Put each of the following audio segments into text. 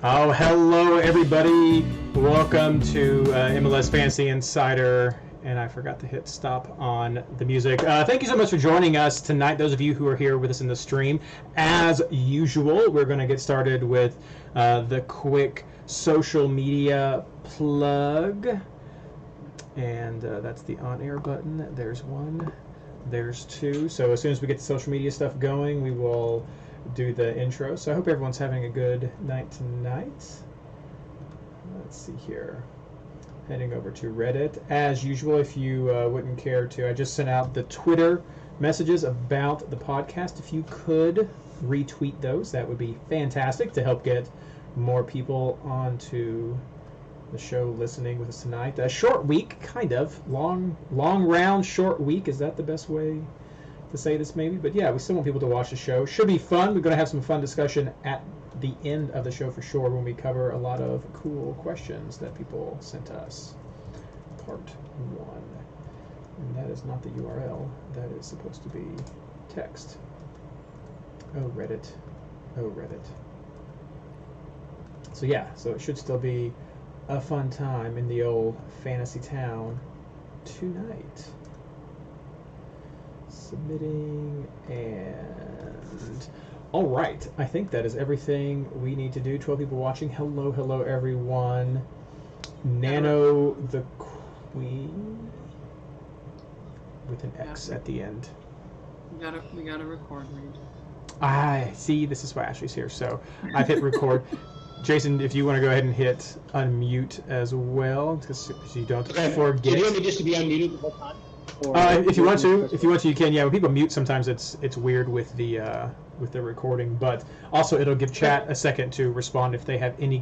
Oh, hello everybody. Welcome to MLS Fantasy Insider. And I forgot to hit stop on the music. Thank you so much for joining us tonight, those of you who are here with us in the stream. As usual, we're going to get started with the quick social media plug. And that's the on-air button. There's one. There's two. So as soon as we get the social media stuff going, we will do the intro. So I hope everyone's having a good night tonight. Let's see here. Heading over to Reddit. As usual, if you wouldn't care to, I just sent out the Twitter messages about the podcast. If you could retweet those, that would be fantastic to help get more people onto the show listening with us tonight. A short week, kind of. Long round, short week. Is that the best way to say this maybe? But yeah, we still want people to watch the show. Should be fun. We're going to have some fun discussion at the end of the show for sure when we cover a lot of cool questions that people sent us. Part 1. And that is not the URL. That is supposed to be text. Oh, Reddit. Oh, Reddit. So yeah, so it should still be a fun time in the old fantasy town tonight. Submitting, and all right, I think that is everything we need to do. 12 people watching. Hello everyone. Nano the Queen with an X at the end. We gotta record, Reed. I see. This is why Ashley's here. So I've hit record. Jason, if you want to go ahead and hit unmute as well, because you don't forget. Do you want me just to be unmuted the whole time? If you want to, you can. Yeah, when people mute, sometimes it's weird with the recording. But also, it'll give chat a second to respond if they have any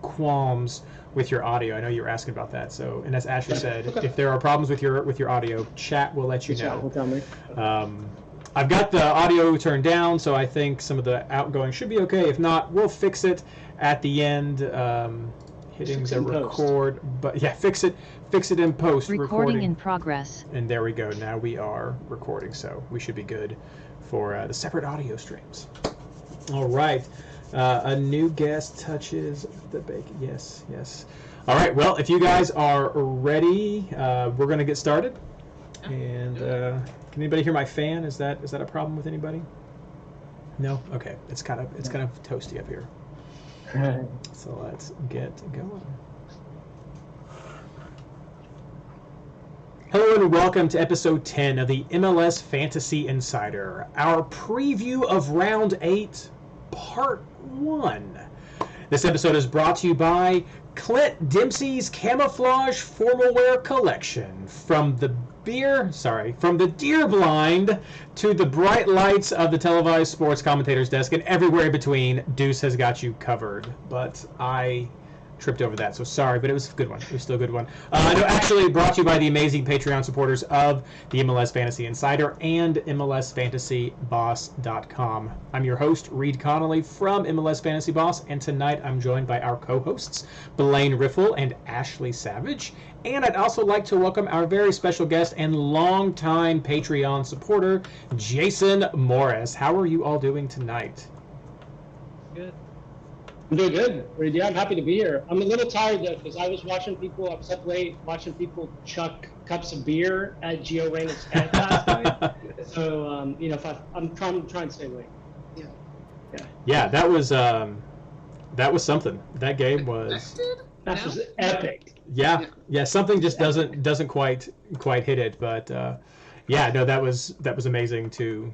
qualms with your audio. I know you were asking about that. So, and as Ashley said, if there are problems with your audio, chat will let you know. Chat will tell me. I've got the audio turned down, so I think some of the outgoing should be okay. If not, we'll fix it at the end. Hitting the record, but yeah, fix it in post. Recording in progress. And there we go. Now we are recording, so we should be good for the separate audio streams. All right, a new guest touches the bacon. Yes. All right. Well, if you guys are ready, we're gonna get started. And can anybody hear my fan? Is that a problem with anybody? No. Okay. It's kind of toasty up here. So let's get going. Hello and welcome to episode 10 of the MLS Fantasy Insider, our preview of Round 8, Part 1. This episode is brought to you by Clint Dempsey's Camouflage Formal Wear Collection. From the deer blind to the bright lights of the televised sports commentator's desk and everywhere in between, Deuce has got you covered. But I tripped over that, so sorry, but it was a good one. It was still a good one. No, actually brought to you by the amazing Patreon supporters of the MLS Fantasy Insider and MLSFantasyBoss.com. I'm your host, Reed Connolly from MLS Fantasy Boss, and tonight I'm joined by our co-hosts, Blaine Riffle and Ashley Savage. And I'd also like to welcome our very special guest and longtime Patreon supporter, Jason Morris. How are you all doing tonight? Good. I'm doing good. Yeah, I'm happy to be here. I'm a little tired though because I was up late watching people chuck cups of beer at Gio Reyna's head last night. So I'm trying to stay late. Yeah, that was something. That game was epic. Yeah, something just doesn't quite hit it, but that was amazing too.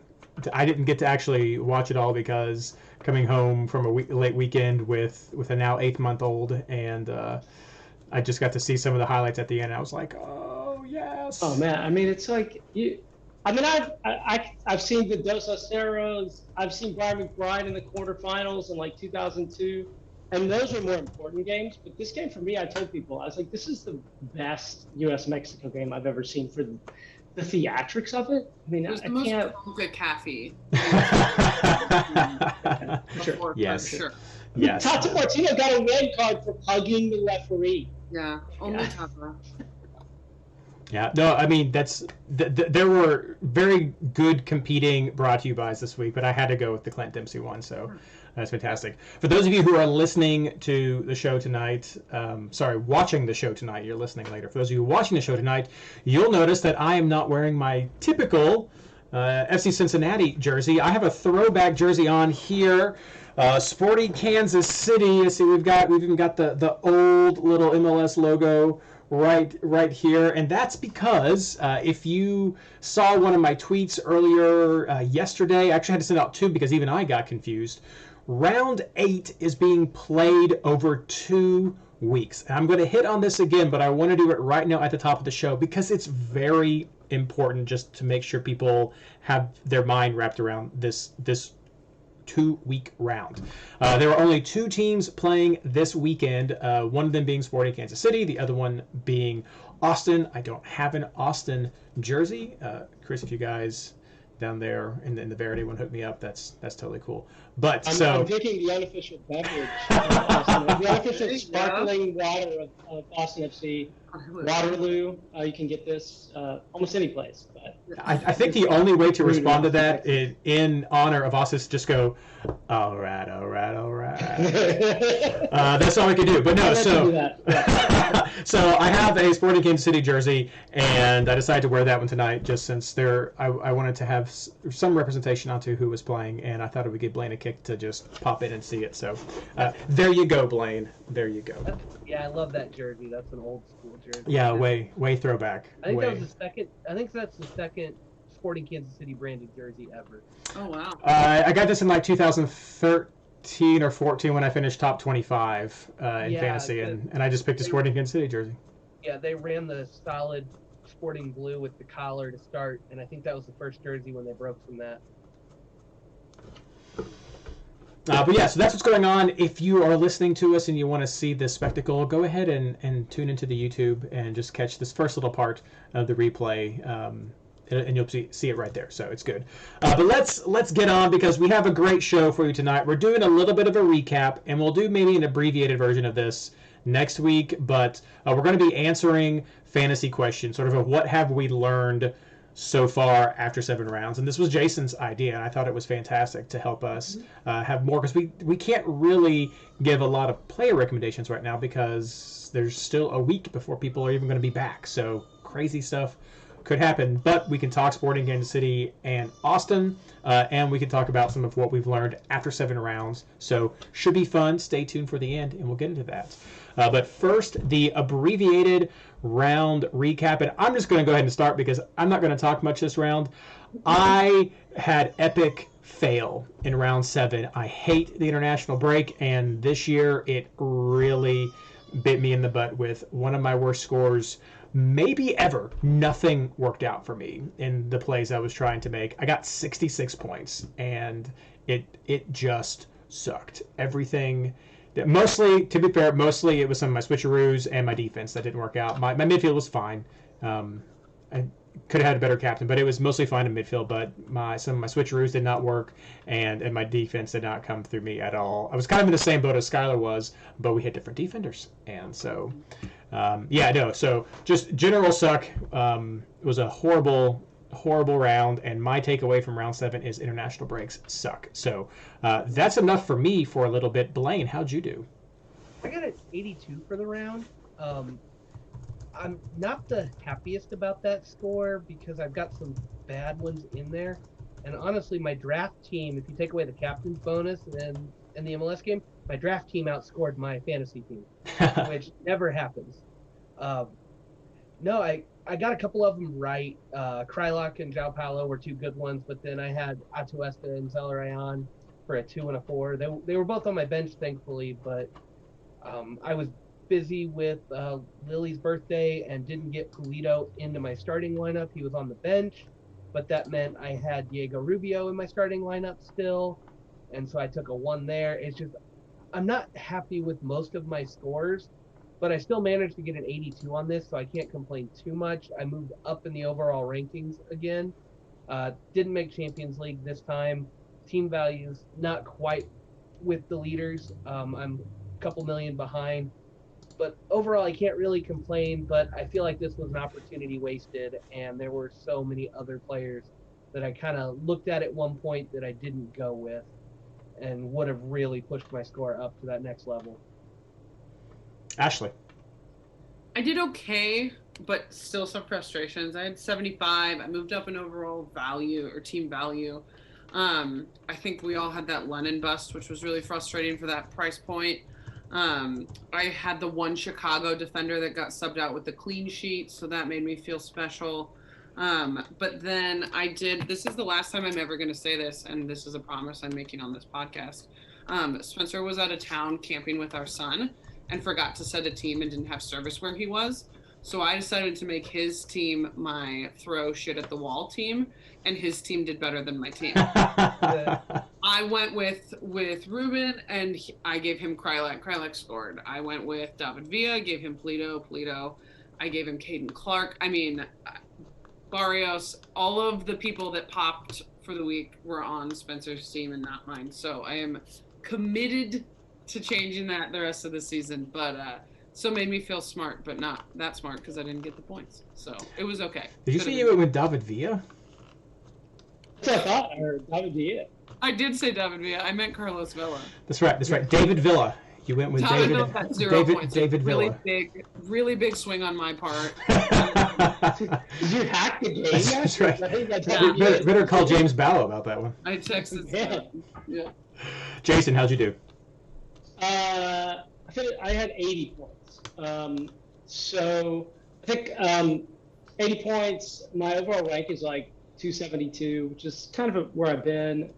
I didn't get to actually watch it all because coming home from a late weekend with a now 8-month-old, and I just got to see some of the highlights at the end. And I was like, oh yes. Oh man, I mean it's like you. I mean I've seen the Dos Aceros. I've seen Brian McBride in the quarterfinals in like 2002. And those are more important games. But this game, for me, I told people, I was like, this is the best U.S.-Mexico game I've ever seen for the theatrics of it. I mean, it was the most Luka Caffey. Sure. Yes. For sure. Yes. Tata Martino got a red card for hugging the referee. Yeah, only Tata. Yeah, no, I mean there were very good competing brought to you bys this week, but I had to go with the Clint Dempsey one, so that's fantastic. For those of you who are listening to the show tonight, watching the show tonight, you're listening later. For those of you watching the show tonight, you'll notice that I am not wearing my typical FC Cincinnati jersey. I have a throwback jersey on here. Sporting Kansas City. You see, we've even got the old little MLS logo right here, and that's because if you saw one of my tweets earlier yesterday, I actually had to send out two because even I got confused. Round 8 is being played over 2 weeks. And I'm going to hit on this again, but I want to do it right now at the top of the show because it's very important just to make sure people have their mind wrapped around this 2-week round. There are only 2 teams playing this weekend, one of them being Sporting Kansas City, the other one being Austin. I don't have an Austin jersey. Chris, if you guys down there in the Verity one hook me up, that's totally cool. But I'm drinking the unofficial beverage of Austin, the unofficial sparkling water of Austin FC. Waterloo, you can get this almost any place. But I think the only way to respond to that is in honor of us is just go, all right. That's all I can do. But no, so I have a Sporting Kansas City jersey, and I decided to wear that one tonight just since I wanted to have some representation onto who was playing, and I thought it would give Blaine a kick to just pop in and see it. So there you go, Blaine. There you go. Yeah, I love that jersey. That's an old school jersey. Yeah, way throwback. I think that was the second. I think that's the second Sporting Kansas City branded jersey ever. Oh wow. I got this in like 2013 or 14 when I finished top 25 in fantasy, and I just picked a Sporting Kansas City jersey. Yeah, they ran the solid Sporting blue with the collar to start, and I think that was the first jersey when they broke from that. But yeah, so that's what's going on. If you are listening to us and you want to see this spectacle, go ahead and tune into the YouTube and just catch this first little part of the replay, and you'll see it right there. So it's good. But let's get on because we have a great show for you tonight. We're doing a little bit of a recap, and we'll do maybe an abbreviated version of this next week. But we're going to be answering fantasy questions, sort of a what have we learned so far after 7 rounds, and this was Jason's idea, and I thought it was fantastic to help us have more, because we can't really give a lot of player recommendations right now because there's still a week before people are even going to be back, so crazy stuff could happen. But we can talk Sporting Kansas City and Austin, and we can talk about some of what we've learned after 7 rounds, so should be fun. Stay tuned for the end and we'll get into that. But first, the abbreviated round recap, and I'm just going to go ahead and start because I'm not going to talk much this round. I had epic fail in round 7. I hate the international break, and this year it really bit me in the butt with one of my worst scores maybe ever. Nothing worked out for me in the plays I was trying to make. I got 66 points, and it just sucked. Everything. Mostly, to be fair, it was some of my switcheroos and my defense that didn't work out. My midfield was fine. I could have had a better captain, but it was mostly fine in midfield. But some of my switcheroos did not work, and my defense did not come through me at all. I was kind of in the same boat as Skylar was, but we had different defenders. And so, so just general suck. It was a horrible round, and my takeaway from round 7 is international breaks suck. So that's enough for me for a little bit. Blaine, how'd you do? I got an 82 for the round. I'm not the happiest about that score because I've got some bad ones in there, and honestly my draft team, if you take away the captain's bonus and the MLS game, my draft team outscored my fantasy team, which never happens. I got a couple of them right. Krylock and João Paulo were 2 good ones, but then I had Atuesta and Zelarayan for a 2 and a 4. They were both on my bench, thankfully, but I was busy with Lily's birthday and didn't get Pulido into my starting lineup. He was on the bench, but that meant I had Diego Rubio in my starting lineup still, and so I took a 1 there. It's just I'm not happy with most of my scores, but I still managed to get an 82 on this, so I can't complain too much. I moved up in the overall rankings again. Didn't make Champions League this time. Team values not quite with the leaders. I'm a couple million behind. But overall, I can't really complain, but I feel like this was an opportunity wasted, and there were so many other players that I kind of looked at one point that I didn't go with and would have really pushed my score up to that next level. Ashley. I did okay, but still some frustrations. I had 75. I moved up in overall value or team value. I think we all had that Lennon bust, which was really frustrating for that price point. I had the one Chicago defender that got subbed out with the clean sheet, so that made me feel special. But then this is the last time I'm ever going to say this, and this is a promise I'm making on this podcast. Spencer was out of town camping with our son and forgot to set a team and didn't have service where he was. So I decided to make his team my throw shit at the wall team, and his team did better than my team. I went with Ruben, and I gave him Krylak. Krylak scored. I went with David Villa, gave him Polito. I gave him Caden Clark. I mean, Barrios. All of the people that popped for the week were on Spencer's team and not mine. So I am committed to changing that the rest of the season. But so it made me feel smart, but not that smart because I didn't get the points. So it was okay. Did you say you went with David Villa? That's what I thought. I heard David Villa. I did say David Villa. I meant Carlos Vela. That's right. David Villa. You went with David David. Villa got 0 points. David Villa. Really big swing on my part. Did you hack the game? That's right. I think that's Yeah. Better call James Ballo about that one. I texted. Yeah. Jason, how'd you do? I had 80 points. So I think 80 points. My overall rank is like 272, which is kind of where I've been.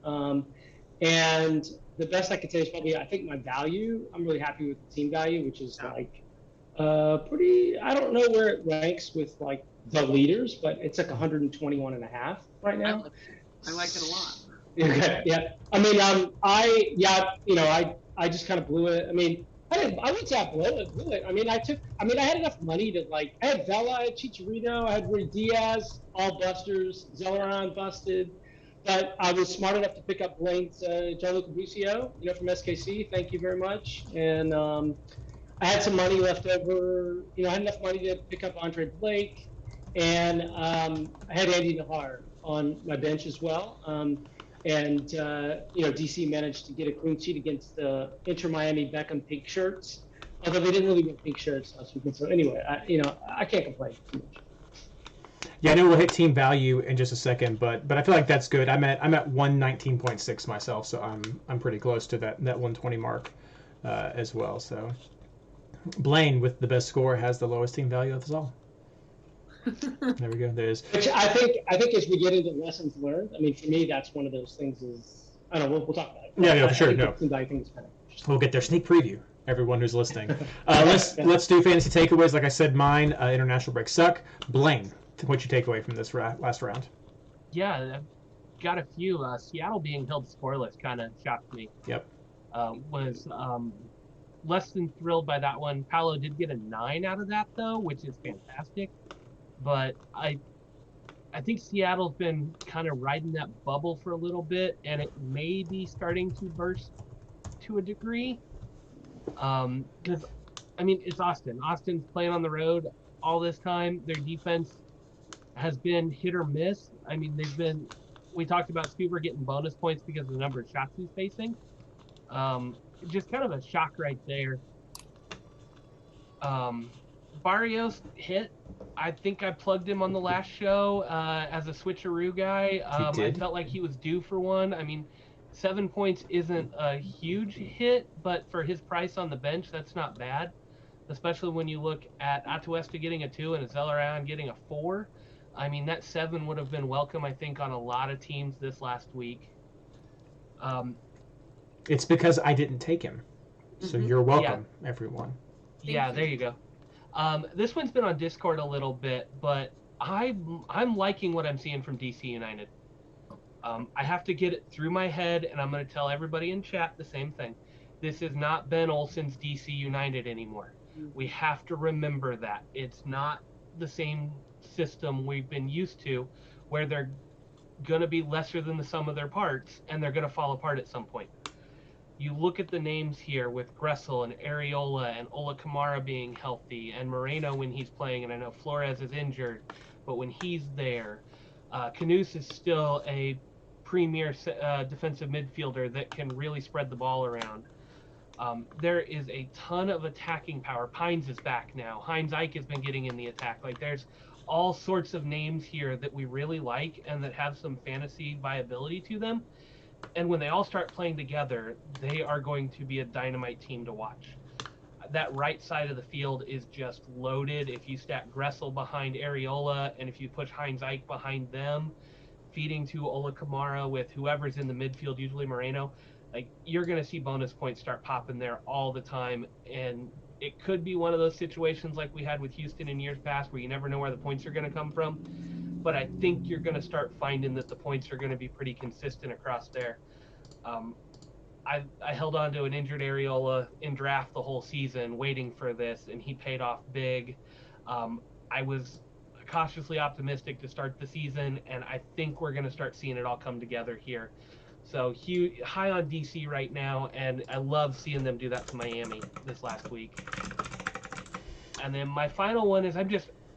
And the best I could say is probably, I think my value, I'm really happy with the team value, which is like pretty, I don't know where it ranks with like the leaders, but it's like 121 and a half right now. I like it a lot. Okay, yeah. I mean, I just kind of blew it. I mean, I wouldn't say I blew it. I mean, I had enough money to like, I had Vela, I had Chicharito, I had Rudy Diaz, all busters, Zelleron busted. But I was smart enough to pick up Blaine's Gianluca Busio, from SKC. Thank you very much. And I had some money left over. I had enough money to pick up Andre Blake. And I had Andy Nahar on my bench as well. DC managed to get a clean sheet against the Inter Miami Beckham pink shirts. Although they didn't really wear pink shirts last weekend. So anyway, I can't complain too much. Yeah, I know we'll hit team value in just a second, but I feel like that's good. I'm at 119.6 myself, so I'm pretty close to that 120 mark as well. So Blaine with the best score has the lowest team value of us all. There we go. There's. Which I think as we get into lessons learned, I mean, for me, that's one of those things. I don't know. We'll talk about it. Yeah, for sure. No. I think it's kind of interesting. We'll get their sneak preview. Everyone who's listening. Let's do fantasy takeaways. Like I said, mine international breaks suck. Blaine, what'd you take away from this last round? Yeah, I've got a few. Seattle being held scoreless kind of shocked me. Yep. Was less than thrilled by that one. Paolo did get a 9 out of that though, which is fantastic. But I think Seattle's been kind of riding that bubble for a little bit, and it may be starting to burst to a degree. Because I mean, it's Austin. Austin's playing on the road all this time. Their defense has been hit or miss. I mean, we talked about Stuber getting bonus points because of the number of shots he's facing. Just kind of a shock right there. Barrios hit. I think I plugged him on the last show as a switcheroo guy. I felt like he was due for one. I mean, 7 points isn't a huge hit, but for his price on the bench, that's not bad. Especially when you look at Atuesta getting a 2 and a Zelleran getting a 4. I mean, that 7 would have been welcome, I think, on a lot of teams this last week. It's because I didn't take him. So you're welcome, everyone. There you go. This one's been on Discord a little bit, but I'm liking what I'm seeing from DC United. I have to get it through my head, and I'm going to tell everybody in chat the same thing. This is not Ben Olsen's DC United anymore. We have to remember that. It's not the same system we've been used to, where they're going to be lesser than the sum of their parts, and they're going to fall apart at some point. you look at the names here with Gressel and Areola and Ola Kamara being healthy, and Moreno when he's playing, and I know Flores is injured, but when he's there, Knuth is still a premier defensive midfielder that can really spread the ball around. There is a ton of attacking power. Pines is back now. Heinz Ike has been getting in the attack. Like, there's all sorts of names here that we really like and that have some fantasy viability to them. And when they all start playing together, they are going to be a dynamite team to watch. That right side of the field is just loaded. If you stack Gressel behind Areola, and if you push Heinz Ike behind them, feeding to Ola Kamara with whoever's in the midfield, usually Moreno, like, you're going to see bonus points start popping there all the time. And it could be one of those situations like we had with Houston in years past where you never know where the points are going to come from. But I think you're going to start finding that the points are going to be pretty consistent across there. I held on to an injured Areola in draft the whole season waiting for this, and he paid off big. I was cautiously optimistic to start the season, and I think we're going to start seeing it all come together here. So high on DC right now, and I love seeing them do that to Miami this last week. And then my final one is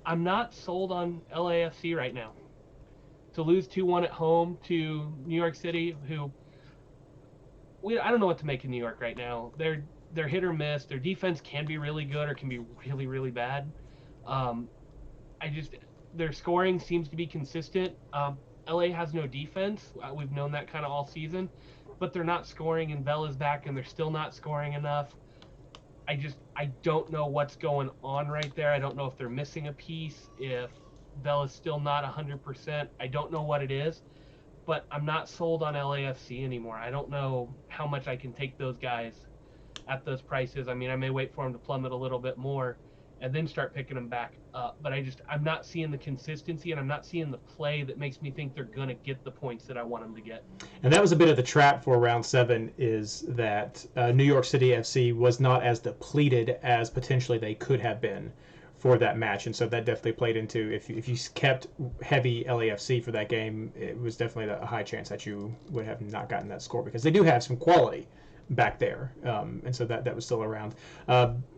I'm not sold on LAFC right now. To lose 2-1 at home to New York City, who I don't know what to make of New York right now. They're hit or miss. Their defense can be really good or can be really, really bad. Their scoring seems to be consistent. LA has no defense. We've known that kind of all season, but they're not scoring, and Vela's back, and they're still not scoring enough. I don't know what's going on right there. I don't know if they're missing a piece, if Vela's still not 100%. I don't know what it is, but I'm not sold on LAFC anymore. I don't know how much I can take those guys at those prices. I mean, I may wait for them to plummet a little bit more and then start picking them back up. But I'm not seeing the consistency, and I'm not seeing the play that makes me think they're going to get the points that I want them to get. And that was a bit of the trap for round 7, is that New York City FC was not as depleted as potentially they could have been for that match. And so that definitely played into, if you kept heavy LAFC for that game, it was definitely a high chance that you would have not gotten that score, because they do have some quality back there, and so that was still around.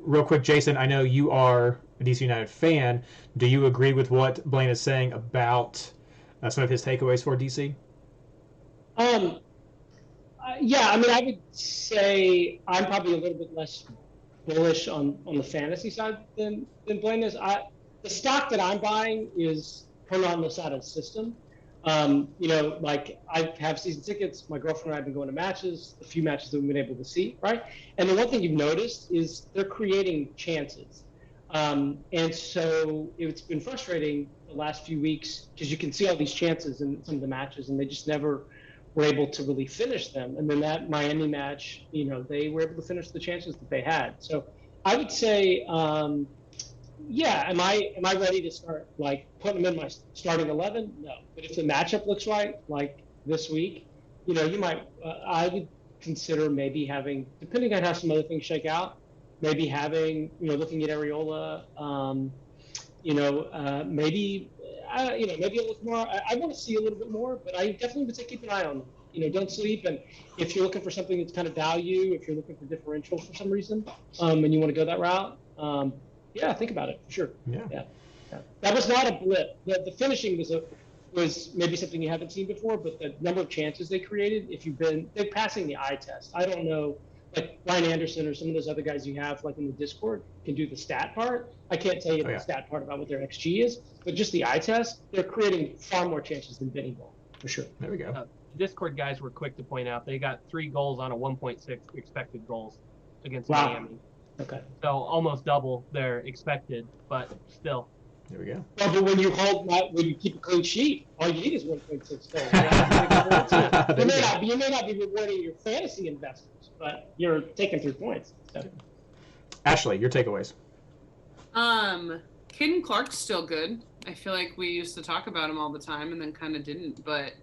Real quick, Jason, I know you are a DC United fan. Do you agree with what Blaine is saying about some of his takeaways for DC? Yeah, I mean, I would say I'm probably a little bit less bullish on the fantasy side than Blaine is. The stock that I'm buying is Hernan Losada's system. Like, I have season tickets. My girlfriend and I have been going to matches, a few matches that we've been able to see, right? And the one thing you've noticed is they're creating chances. And so it's been frustrating the last few weeks because you can see all these chances in some of the matches, and they just never were able to really finish them. And then that Miami match, they were able to finish the chances that they had. So I would say, yeah, am I ready to start, like, putting them in my starting 11? No. But if the matchup looks right, like this week, you might, I would consider maybe having, depending on how some other things shake out, maybe having, looking at Areola, maybe a little more. I want to see a little bit more, but I definitely would say keep an eye on them. Don't sleep. And if you're looking for something that's kind of value, if you're looking for differential for some reason, and you want to go that route, yeah, think about it for sure. Yeah. That was not a blip. The finishing was maybe something you haven't seen before, but the number of chances they created, they're passing the eye test. I don't know, like Ryan Anderson or some of those other guys you have, like in the Discord, can do the stat part. I can't tell you the stat part about what their XG is, but just the eye test, they're creating far more chances than Benny Ball, for sure. There we go. Discord guys were quick to point out they got 3 goals on a 1.6 expected goals against Wow. Miami. Okay. So almost double their expected, but still. There we go. Well, but when you keep a clean sheet, all you need is 1.6 goals. You may not be rewarding your fantasy investors, but you're taking 3 points. So. Ashley, your takeaways. Caden Clark's still good. I feel like we used to talk about him all the time and then kind of didn't, but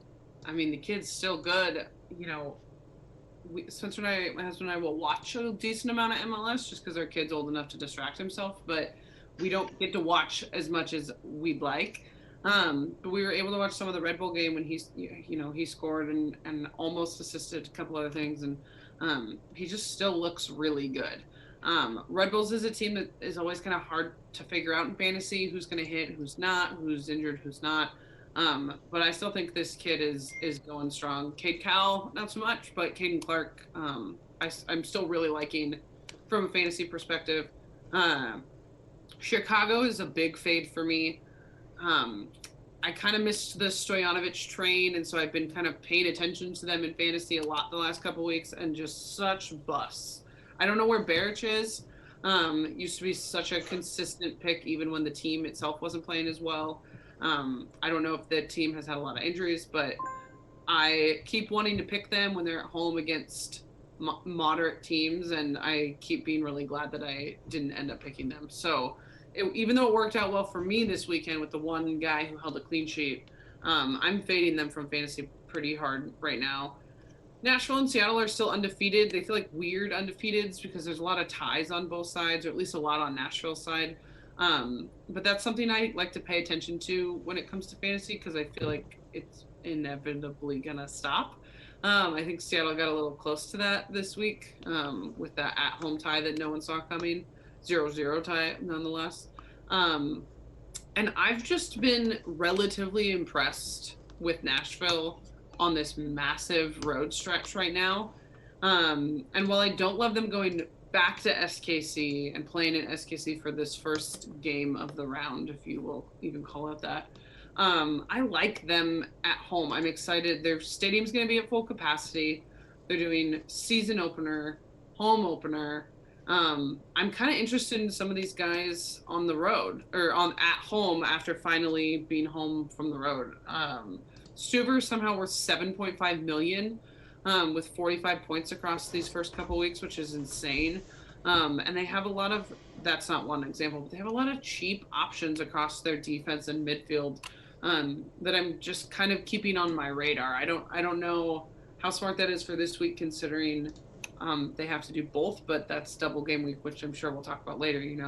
I mean, the kid's still good. Spencer and my husband and I will watch a decent amount of MLS just because our kid's old enough to distract himself, but we don't get to watch as much as we'd like. But we were able to watch some of the Red Bull game when he scored and almost assisted a couple other things, and he just still looks really good. Red Bulls is a team that is always kind of hard to figure out in fantasy, who's going to hit, who's not, who's injured, who's not. But I still think this kid is going strong. Cade Cowell, not so much, but Caden Clark, I'm still really liking from a fantasy perspective. Chicago is a big fade for me. I kind of missed the Stojanovic train, and so I've been kind of paying attention to them in fantasy a lot the last couple weeks, and just such busts. I don't know where Baric is. Used to be such a consistent pick even when the team itself wasn't playing as well. I don't know if the team has had a lot of injuries, but I keep wanting to pick them when they're at home against moderate teams, and I keep being really glad that I didn't end up picking them. So even though it worked out well for me this weekend with the one guy who held a clean sheet, I'm fading them from fantasy pretty hard right now. Nashville and Seattle are still undefeated. They feel like weird undefeateds because there's a lot of ties on both sides, or at least a lot on Nashville's side. But that's something I like to pay attention to when it comes to fantasy, because I feel like it's inevitably going to stop. I think Seattle got a little close to that this week with that at-home tie that no one saw coming. 0-0 tie, nonetheless. And I've just been relatively impressed with Nashville on this massive road stretch right now. And while I don't love them going back to SKC and playing in SKC for this first game of the round, if you will even call it that, I like them at home. I'm excited. Their stadium's going to be at full capacity. They're doing season opener, home opener. I'm kind of interested in some of these guys on the road or at home after finally being home from the road. Stuver somehow worth $7.5 million with 45 points across these first couple weeks, which is insane. And they have a lot of, that's not one example, but they have a lot of cheap options across their defense and midfield that I'm just kind of keeping on my radar. I don't know how smart that is for this week, considering they have to do both, but that's double game week, which I'm sure we'll talk about later, you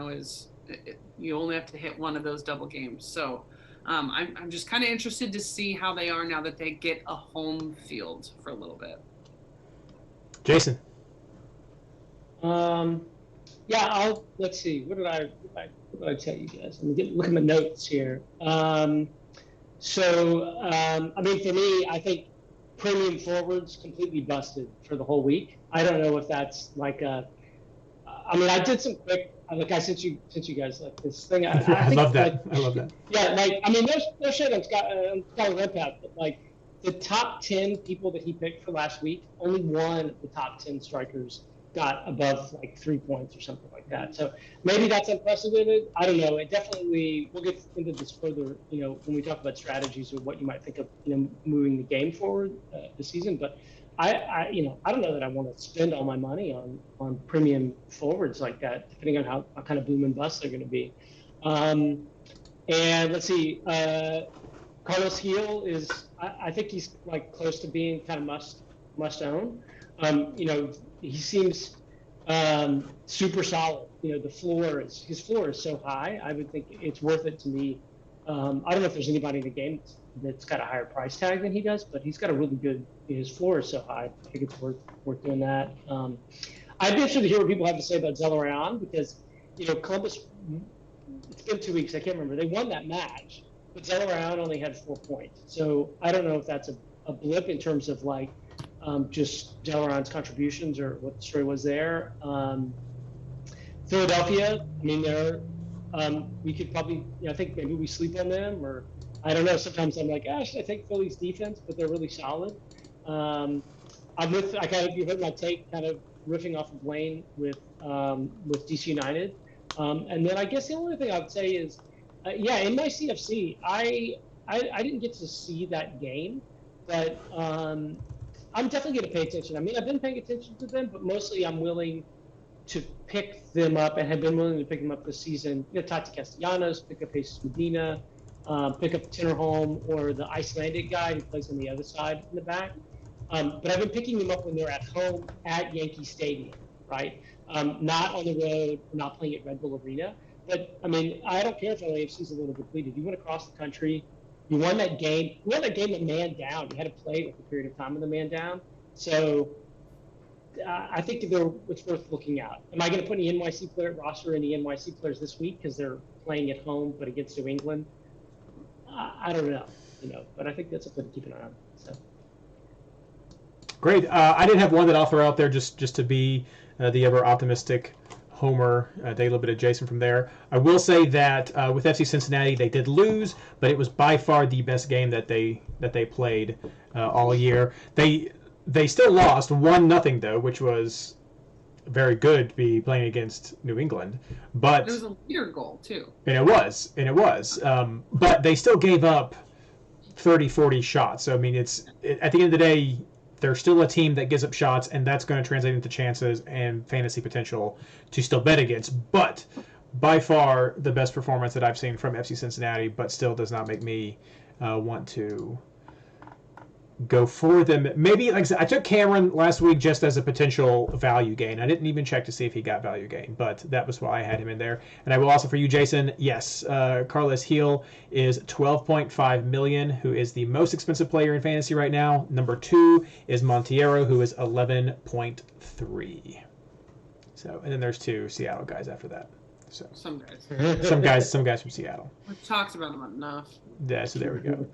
only have to hit one of those double games. So I'm just kind of interested to see how they are now that they get a home field for a little bit. Jason. Let's see. What did I tell you guys? Let me look at my notes here. For me, I think premium forwards completely busted for the whole week. I don't know if that's like I did some quick. I sent you guys like this thing. I love that. I love that. Yeah, no shit on Scott Redpath, but like the top 10 people that he picked for last week, only one of the top 10 strikers got above like 3 points or something like that. So maybe that's unprecedented. I don't know. It definitely, we'll get into this further, when we talk about strategies or what you might think of, moving the game forward this season. But I don't know that I want to spend all my money on premium forwards like that, depending on how kind of boom and bust they're going to be. And let's see, Carlos Gil is, I think he's like close to being kind of must own. He seems super solid. His floor is so high. I would think it's worth it to me. I don't know if there's anybody in the game that's got a higher price tag than he does, but he's got a really good. His floor is so high. I think it's worth doing that. I'd be interested to hear what people have to say about Zelarayan, because Columbus. It's been 2 weeks. I can't remember. They won that match, but Zelarayan only had 4 points. So I don't know if that's a blip in terms of like just Zelarayan's contributions or what the story was there. Philadelphia. We could probably. I think maybe we sleep on them, or I don't know. Sometimes I'm like, should I take Philly's defense? But they're really solid. You heard my take, kind of riffing off of Wayne with DC United. And then I guess the only thing I would say is, in my CFC, I didn't get to see that game, but I'm definitely going to pay attention. I've been paying attention to them, but mostly I'm willing to pick them up and have been willing to pick them up this season. Tati Castellanos, pick up Jesus Medina, pick up Tinnerholm or the Icelandic guy who plays on the other side in the back. But I've been picking them up when they're at home at Yankee Stadium, right? Not on the road, not playing at Red Bull Arena. But I don't care if LAFC is a little depleted. You went across the country You won that game. You won that game at man down. You had to play with a period of time in the man down. So I think it's worth looking out. Am I going to put any NYC player roster in the NYC players this week because they're playing at home but against New England? I don't know, but I think that's a thing to keep an eye on. So. Great. I did have one that I'll throw out there just to be the ever optimistic homer, take a little bit of Jason from there. I will say that with FC Cincinnati, they did lose, but it was by far the best game that they played all year. They still lost 1-0 though, which was very good to be playing against New England. But it was a leader goal too. And it was. But they still gave up 30-40 shots. So I mean, at the end of the day, they're still a team that gives up shots, and that's going to translate into chances and fantasy potential to still bet against. But by far the best performance that I've seen from FC Cincinnati, but still does not make me want to go for them. Maybe, like I said, I took Cameron last week just as a potential value gain. I didn't even check to see if he got value gain, but that was why I had him in there. And I will also, for you, Jason, yes, Carlos Heel is $12.5 million, who is the most expensive player in fantasy right now. Number 2 is Monteiro, who is 11.3. So, and then there's 2 Seattle guys after that. So some guys from Seattle. We've talked about them enough. Yeah, so there we go.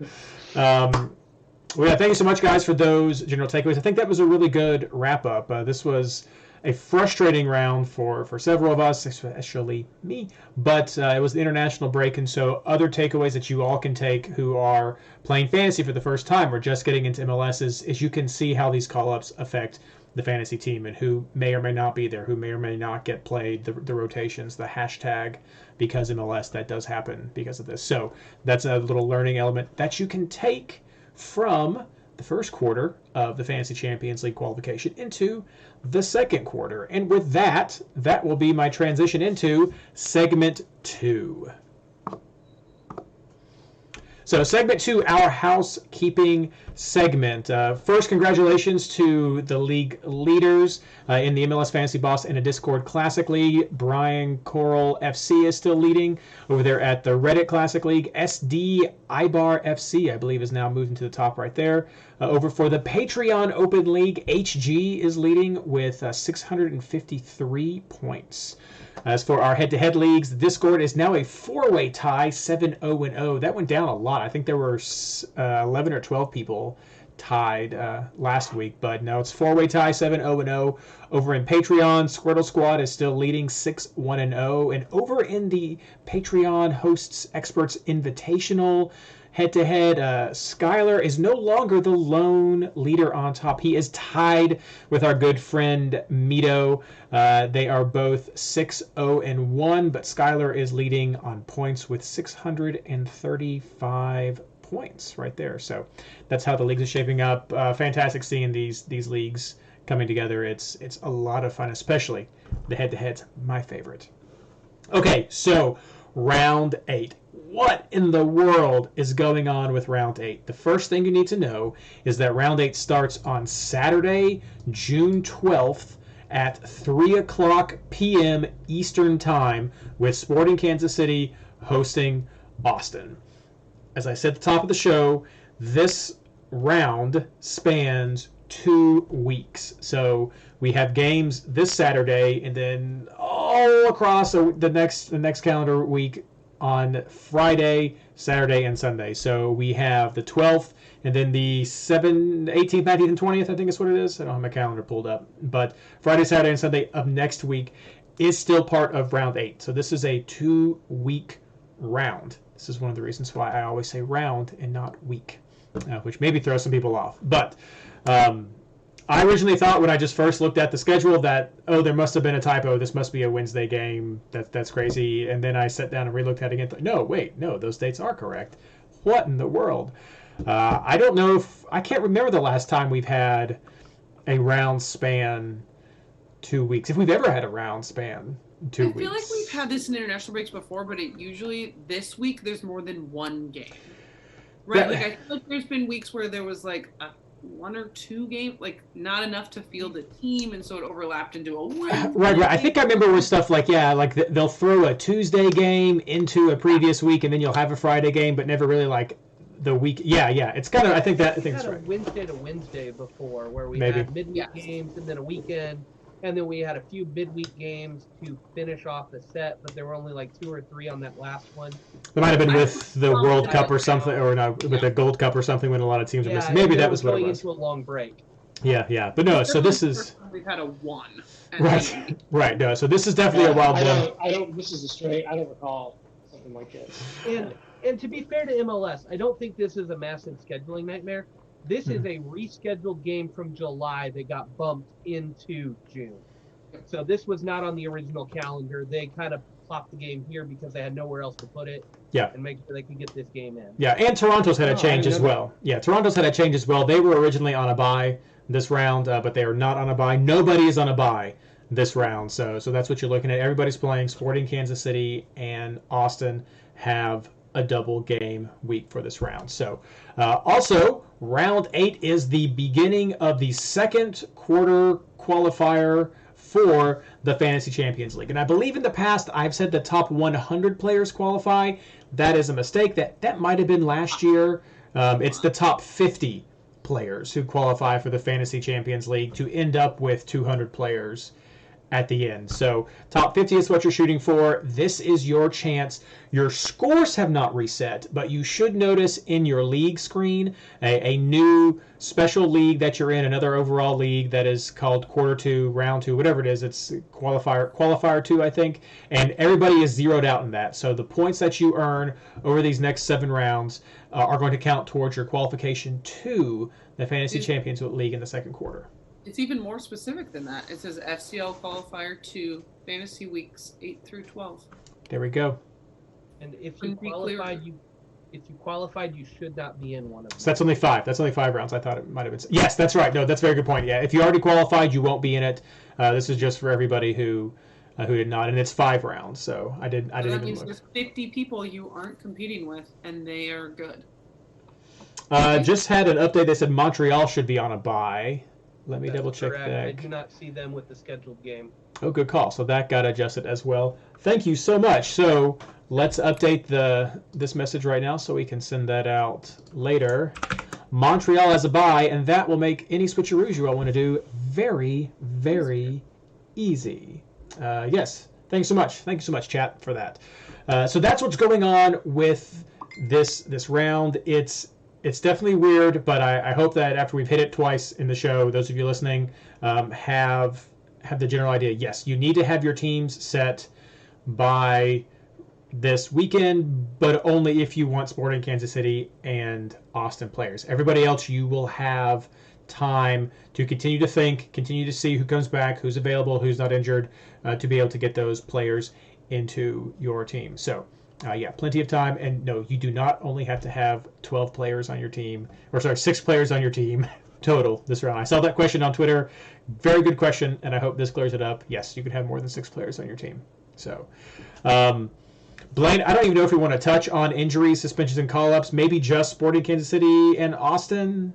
Well, yeah, thank you so much, guys, for those general takeaways. I think that was a really good wrap-up. This was a frustrating round for several of us, especially me, but it was the international break, and so other takeaways that you all can take who are playing fantasy for the first time or just getting into MLS is you can see how these call-ups affect the fantasy team and who may or may not be there, who may or may not get played, the rotations, the hashtag because MLS, that does happen because of this. So that's a little learning element that you can take from the first quarter of the Fantasy Champions League qualification into the second quarter. And with that will be my transition into segment 2. So segment 2, our housekeeping segment. First, congratulations to the league leaders in the MLS Fantasy Boss and a Discord Classic League. Brian Coral FC is still leading over there at the Reddit Classic League. SD Ackbar FC, I believe, is now moving to the top right there. Over for the Patreon Open League, HG is leading with 653 points. As for our head-to-head leagues, the Discord is now a 4-way tie, 7-0-0. That went down a lot. I think there were 11 or 12 people tied last week, but no, it's 4-way tie, 7-0-0. Over in Patreon, Squirtle Squad is still leading 6-1-0. And over in the Patreon Hosts Experts Invitational, head-to-head, Skylar is no longer the lone leader on top. He is tied with our good friend Mito. They are both 6-0-1, but Skylar is leading on points with 635 points right there. So that's how the leagues are shaping up. Fantastic seeing these leagues coming together. It's a lot of fun, especially the head-to-heads, my favorite. Okay, so round 8. What in the world is going on with round 8? The first thing you need to know is that round 8 starts on Saturday, June 12th at 3:00 p.m. Eastern Time with Sporting Kansas City hosting Austin. As I said at the top of the show, this round spans 2 weeks. So we have games this Saturday and then all across the next calendar week on Friday, Saturday, and Sunday. So we have the 12th and then the 18th, 19th, and 20th, I think is what it is. I don't have my calendar pulled up. But Friday, Saturday, and Sunday of next week is still part of round 8. So this is a 2-week round. This is one of the reasons why I always say round and not week, which maybe throws some people off. But I originally thought when I just first looked at the schedule that, there must have been a typo. This must be a Wednesday game. That's crazy. And then I sat down and re-looked at it again. No, those dates are correct. What in the world? I don't know I can't remember the last time we've had a round span 2 weeks. If we've ever had a round span 2 weeks. I feel like we've had this in international breaks before, but this week there's more than one game. Right? Like I feel like there's been weeks where there was like a 1 or 2 games, like not enough to field a team, and so it overlapped into a Wednesday. Right. I think I remember with stuff like they'll throw a Tuesday game into a previous week, and then you'll have a Friday game, but never really like the week. Yeah, it's kind of. I think We it's had a right. Wednesday to Wednesday before where we Maybe. had midweek Yes. games and then a weekend, and then we had a few midweek games to finish off the set, but there were only like 2 or 3 on that last one. It might have been I with the was World Cup or confident. something, or no, with the Gold Cup or something when a lot of teams are Yeah, missing. Maybe and that it was what it going was. into a long break. Yeah. But no, so this is We've had a 1. And right. Right. No, so this is definitely a wild one. I don't. This is a straight. I don't recall something like this. And to be fair to MLS, I don't think this is a massive scheduling nightmare. This is a rescheduled game from July that got bumped into June. So this was not on the original calendar. They kind of plopped the game here because they had nowhere else to put it. Yeah. And make sure they could get this game in. Yeah, and Toronto's had a Oh, I change didn't as know well. Yeah, Toronto's had a change as well. They were originally on a bye this round, but they are not on a bye. Nobody is on a bye this round. So that's what you're looking at. Everybody's playing. Sporting Kansas City and Austin have a double game week for this round. So also, round 8 is the beginning of the second quarter qualifier for the Fantasy Champions League. And I believe in the past I've said the top 100 players qualify. That is a mistake. That might have been last year. It's the top 50 players who qualify for the Fantasy Champions League to end up with 200 players at the end. So top 50 is what you're shooting for. This is your chance. Your scores have not reset, but you should notice in your league screen a new special league that you're in, another overall league that is called quarter 2, round 2, whatever it is. It's qualifier 2, I think, and everybody is zeroed out in that. So the points that you earn over these next 7 rounds are going to count towards your qualification to the Fantasy Champions League in the second quarter. It's even more specific than that. It says FCL qualifier 2, fantasy weeks 8 through 12. There we go. And if you qualified, you should not be in one of them. So that's only 5. That's only 5 rounds. I thought it might have been. Yes, that's right. No, that's a very good point. Yeah, if you already qualified, you won't be in it. This is just for everybody who did not, and it's 5 rounds. So I didn't That even means look. there's 50 people you aren't competing with, and they are good. Just had an update that said Montreal should be on a bye. Let me That's double check correct. that. I do not see them with the scheduled game. Oh, good call. So that got adjusted as well. Thank you so much. So let's update this message right now so we can send that out later. Montreal has a bye, and that will make any switcheroos you all want to do very, very easy. Yes. Thanks so much. Thank you so much, chat, for that. So that's what's going on with this round. It's definitely weird, but I hope that after we've hit it twice in the show, those of you listening have the general idea. Yes, you need to have your teams set by this weekend, but only if you want Sporting Kansas City and Austin players. Everybody else, you will have time to continue to think, continue to see who comes back, who's available, who's not injured, to be able to get those players into your team. So yeah, plenty of time. And no, you do not only have to have 12 players on your team, or sorry, 6 players on your team total this round. I saw that question on Twitter. Very good question, and I hope this clears it up. Yes, you could have more than 6 players on your team. So, Blaine, I don't even know if we want to touch on injuries, suspensions, and call-ups. Maybe just Sporting Kansas City and Austin?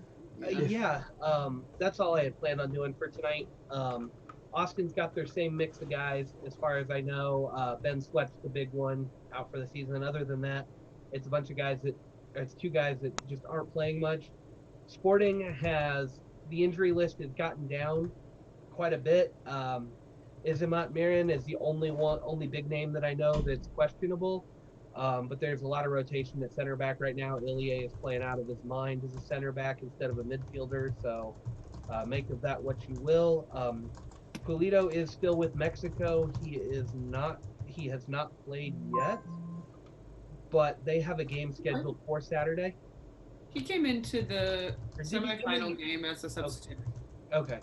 Yeah, that's all I had planned on doing for tonight. Austin's got their same mix of guys, as far as I know. Ben Sweat's the big one out for the season. Other than that, it's a bunch of guys it's 2 guys that just aren't playing much. Sporting has, the injury list has gotten down quite a bit. Izamat Mirin is the only big name that I know that's questionable. But there's a lot of rotation at center back right now. Ilie is playing out of his mind as a center back instead of a midfielder. So make of that what you will. Pulido is still with Mexico. He has not played yet, but they have a game scheduled for Saturday. He came into the semifinal game as a substitute. Okay.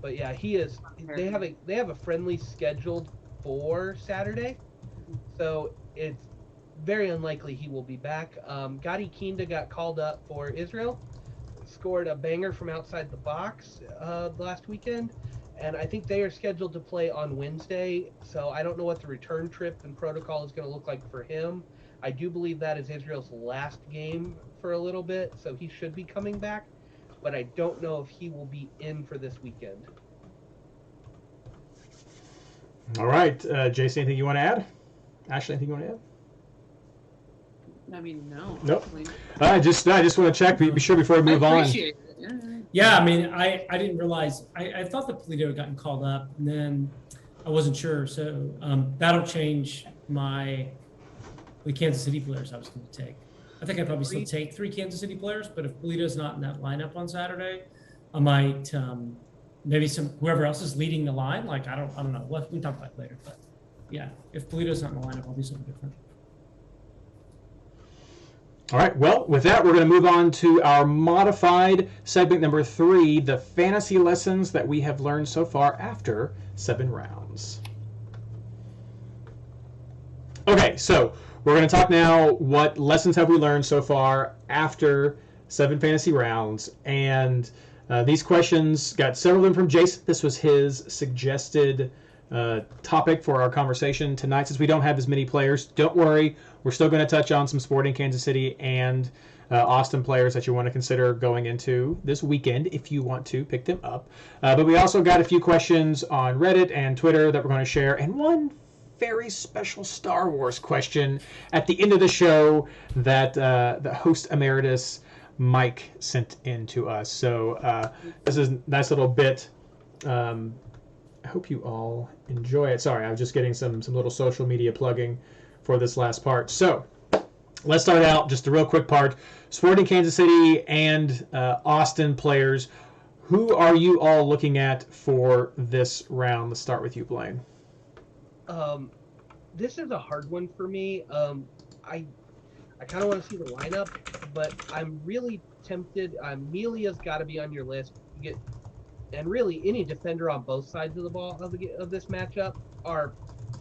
But yeah, he is. They have a friendly scheduled for Saturday, so it's very unlikely he will be back. Gadi Kinda got called up for Israel, scored a banger from outside the box last weekend, and I think they are scheduled to play on Wednesday. So I don't know what the return trip and protocol is going to look like for him. I do believe that is Israel's last game for a little bit, so he should be coming back. But I don't know if he will be in for this weekend. All right. JC, anything you want to add? Ashley, anything you want to add? I mean, no. Nope. Like, I just want to check. Be sure before we move I on. appreciate it. Yeah. Yeah, I mean, I didn't realize. I thought that Polito had gotten called up, and then I wasn't sure. So that'll change the Kansas City players I was going to take. I think I'd probably still take 3 Kansas City players, but if Polito's not in that lineup on Saturday, I might maybe whoever else is leading the line. Like I don't know. We can talk about it later. But yeah, if Polito's not in the lineup, I'll do something different. All right, well, with that, we're going to move on to our modified segment number 3, the fantasy lessons that we have learned so far after 7 rounds. Okay, so we're going to talk now what lessons have we learned so far after 7 fantasy rounds. And these questions, got several of them from Jason. This was his suggested topic for our conversation tonight. Since we don't have as many players, don't worry. We're still going to touch on some Sporting Kansas City and Austin players that you want to consider going into this weekend if you want to pick them up. But we also got a few questions on Reddit and Twitter that we're going to share, and one very special Star Wars question at the end of the show that the host emeritus Mike sent in to us. So this is a nice little bit. I hope you all enjoy it. Sorry, I was just getting some little social media plugging for this last part. So let's start out just a real quick part. Sporting Kansas City and Austin players, who are you all looking at for this round? Let's start with you, Blaine. This is a hard one for me. I kind of want to see the lineup, but I'm really tempted. Melia's got to be on your list. And really, any defender on both sides of the ball of this matchup are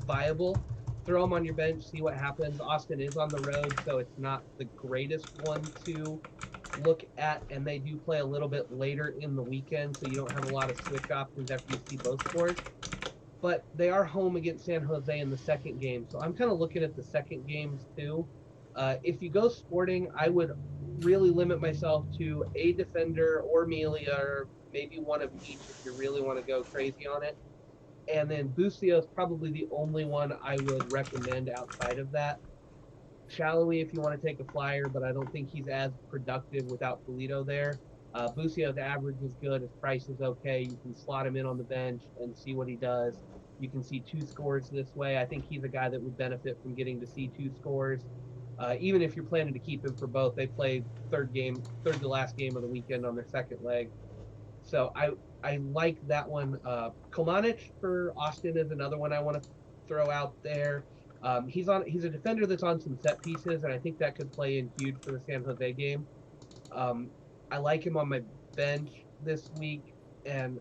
viable. Throw them on your bench, see what happens. Austin is on the road, so it's not the greatest one to look at, and they do play a little bit later in the weekend, so you don't have a lot of switch options after you see both scores. But they are home against San Jose in the second game, so I'm kind of looking at the second games too. If you go Sporting, I would really limit myself to a defender or Melia, or maybe one of each if you really want to go crazy on it. And then Bucio is probably the only one I would recommend outside of that. Shallowy if you want to take a flyer, but I don't think he's as productive without Polito there. Bucio's average is good. His price is okay. You can slot him in on the bench and see what he does. You can see 2 scores this way. I think he's a guy that would benefit from getting to see 2 scores. Even if you're planning to keep him for both, they play third to last game of the weekend on their second leg. So I like that one. Komanic for Austin is another one I want to throw out there. He's a defender that's on some set pieces, and I think that could play in huge for the San Jose game. I like him on my bench this week, and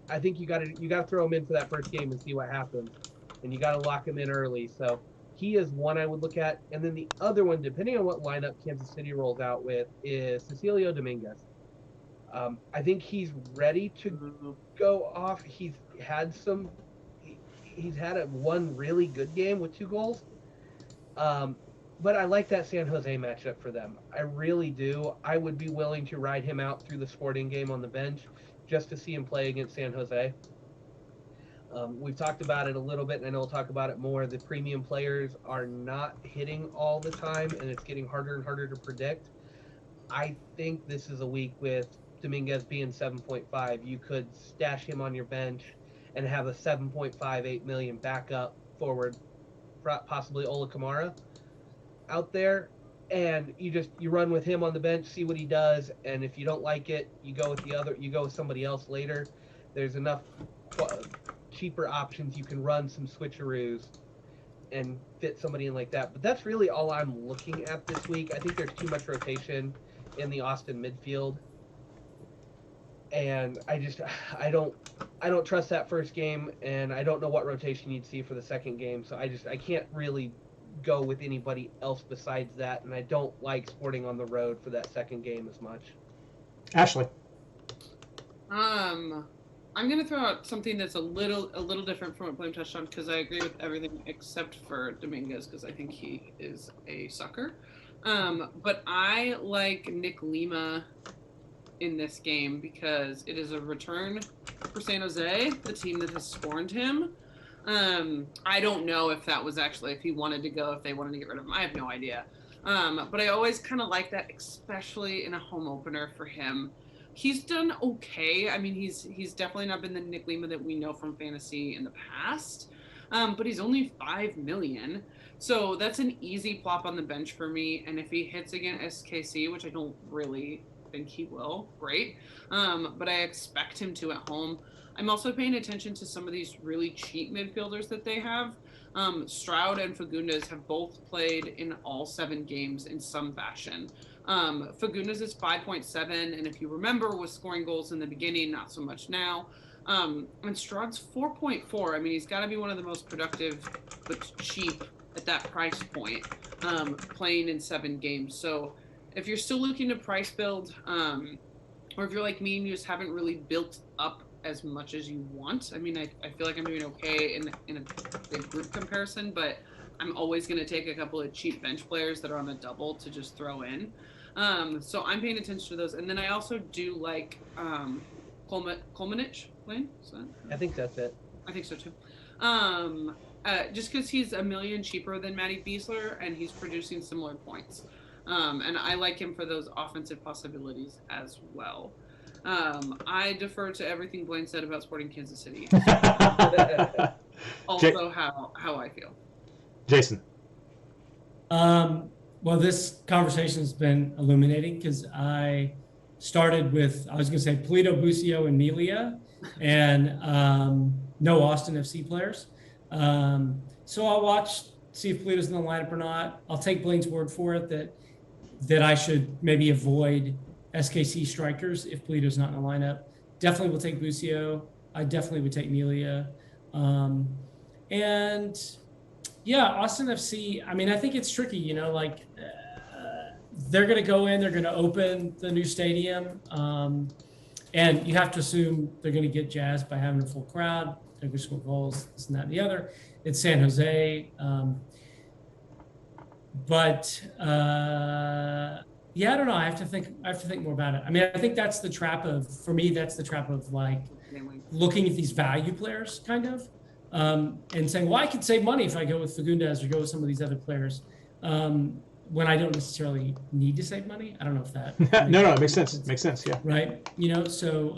I think you got to throw him in for that first game and see what happens, and you got to lock him in early. So he is one I would look at, and then the other one, depending on what lineup Kansas City rolls out with, is Cecilio Dominguez. I think he's ready to go off. He's had one really good game with 2 goals. But I like that San Jose matchup for them. I really do. I would be willing to ride him out through the Sporting game on the bench just to see him play against San Jose. We've talked about it a little bit, and I know we'll talk about it more. The premium players are not hitting all the time, and it's getting harder and harder to predict. I think this is a week with Dominguez being 7.5. You could stash him on your bench and have a 7.58 million backup forward, possibly Ola Kamara out there, and you run with him on the bench, see what he does, and if you don't like it, you go with somebody else later. There's enough cheaper options. You can run some switcheroos and fit somebody in like that. But that's really all I'm looking at this week. I think there's too much rotation in the Austin midfield, and I don't trust that first game, and I don't know what rotation you'd see for the second game. So I can't really go with anybody else besides that, and I don't like Sporting on the road for that second game as much. Ashley. I'm gonna throw out something that's a little different from what Blaine touched on, because I agree with everything except for Dominguez, because I think he is a sucker. But I like Nick Lima in this game because it is a return for San Jose, the team that has scorned him. I don't know if that was actually if he wanted to go, if they wanted to get rid of him. I have no idea. But I always kind of like that, especially in a home opener for him. He's done okay. I mean, he's definitely not been the Nick Lima that we know from fantasy in the past. But he's only 5 million. So that's an easy plop on the bench for me. And if he hits against SKC, which I don't really think he will, great. But I expect him to at home. I'm also paying attention to some of these really cheap midfielders that they have. Stroud and Fagundes have both played in all 7 games in some fashion. Fagundes is 5.7, and if you remember, was scoring goals in the beginning, not so much now. And Stroud's 4.4. I mean, he's got to be one of the most productive, but cheap at that price point, playing in 7 games. So if you're still looking to price build, or if you're like me and you just haven't really built up as much as you want. I mean, I feel like I'm doing okay in a big group comparison, but I'm always going to take a couple of cheap bench players that are on a double to just throw in. So I'm paying attention to those. And then I also do like Kolmanich, Lane? I think that's it. I think so too. Just because he's $1 million cheaper than Matty Beasler and he's producing similar points. And I like him for those offensive possibilities as well. I defer to everything Blaine said about Sporting Kansas City. Also, how I feel. Jason. Well, this conversation has been illuminating because I started with, I was going to say Polito, Busio, and Melia, and no Austin FC players. So I'll watch, see if Polito's in the lineup or not. I'll take Blaine's word for it that I should maybe avoid SKC strikers if Polito's not in the lineup. Definitely will take Busio. I definitely would take Melia. And yeah, Austin FC, I mean, I think it's tricky, you know, like they're going to go in, they're going to open the new stadium. And you have to assume they're going to get jazzed by having a full crowd. They're going to score goals, this and that and the other. It's San Jose. Yeah, I don't know. I have to think more about it. I mean, I think that's the trap of, for me, that's the trap of like looking at these value players kind of, and saying, well, I could save money if I go with Fagundes or go with some of these other players, when I don't necessarily need to save money. I don't know if that. No, it makes sense. It makes sense. Yeah. Right. You know, so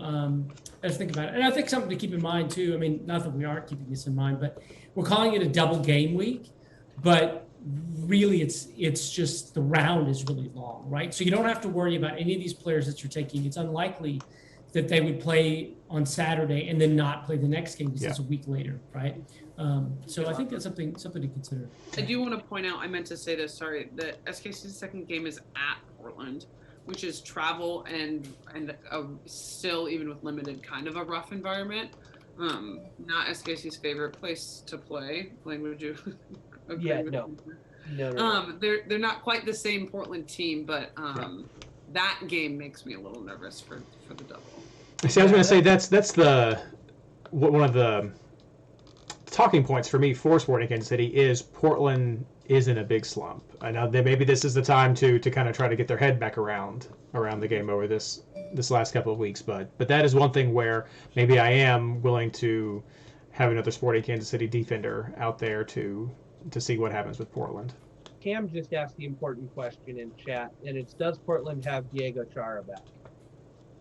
I just think about it. And I think something to keep in mind too. I mean, not that we aren't keeping this in mind, but we're calling it a double game week, but really it's just the round is really long, right? So you don't have to worry about any of these players that you're taking. It's unlikely that they would play on Saturday and then not play the next game because it's a week later, right? So I think that's something to consider. I do want to point out, I meant to say this, sorry, that SKC's second game is at Portland, which is travel and still, even with limited, kind of a rough environment. Not SKC's favorite place to play. Blaine, would you agree with No. They're not quite the same Portland team, but that game makes me a little nervous for the double. See, I was going to say that's one of the talking points for me for Sporting Kansas City is Portland is in a big slump. I know that maybe this is the time to kind of try to get their head back around the game over this last couple of weeks, but that is one thing where maybe I am willing to have another Sporting Kansas City defender out there to see what happens with Portland. Cam just asked the important question in chat, and it's, does Portland have Diego Chara back?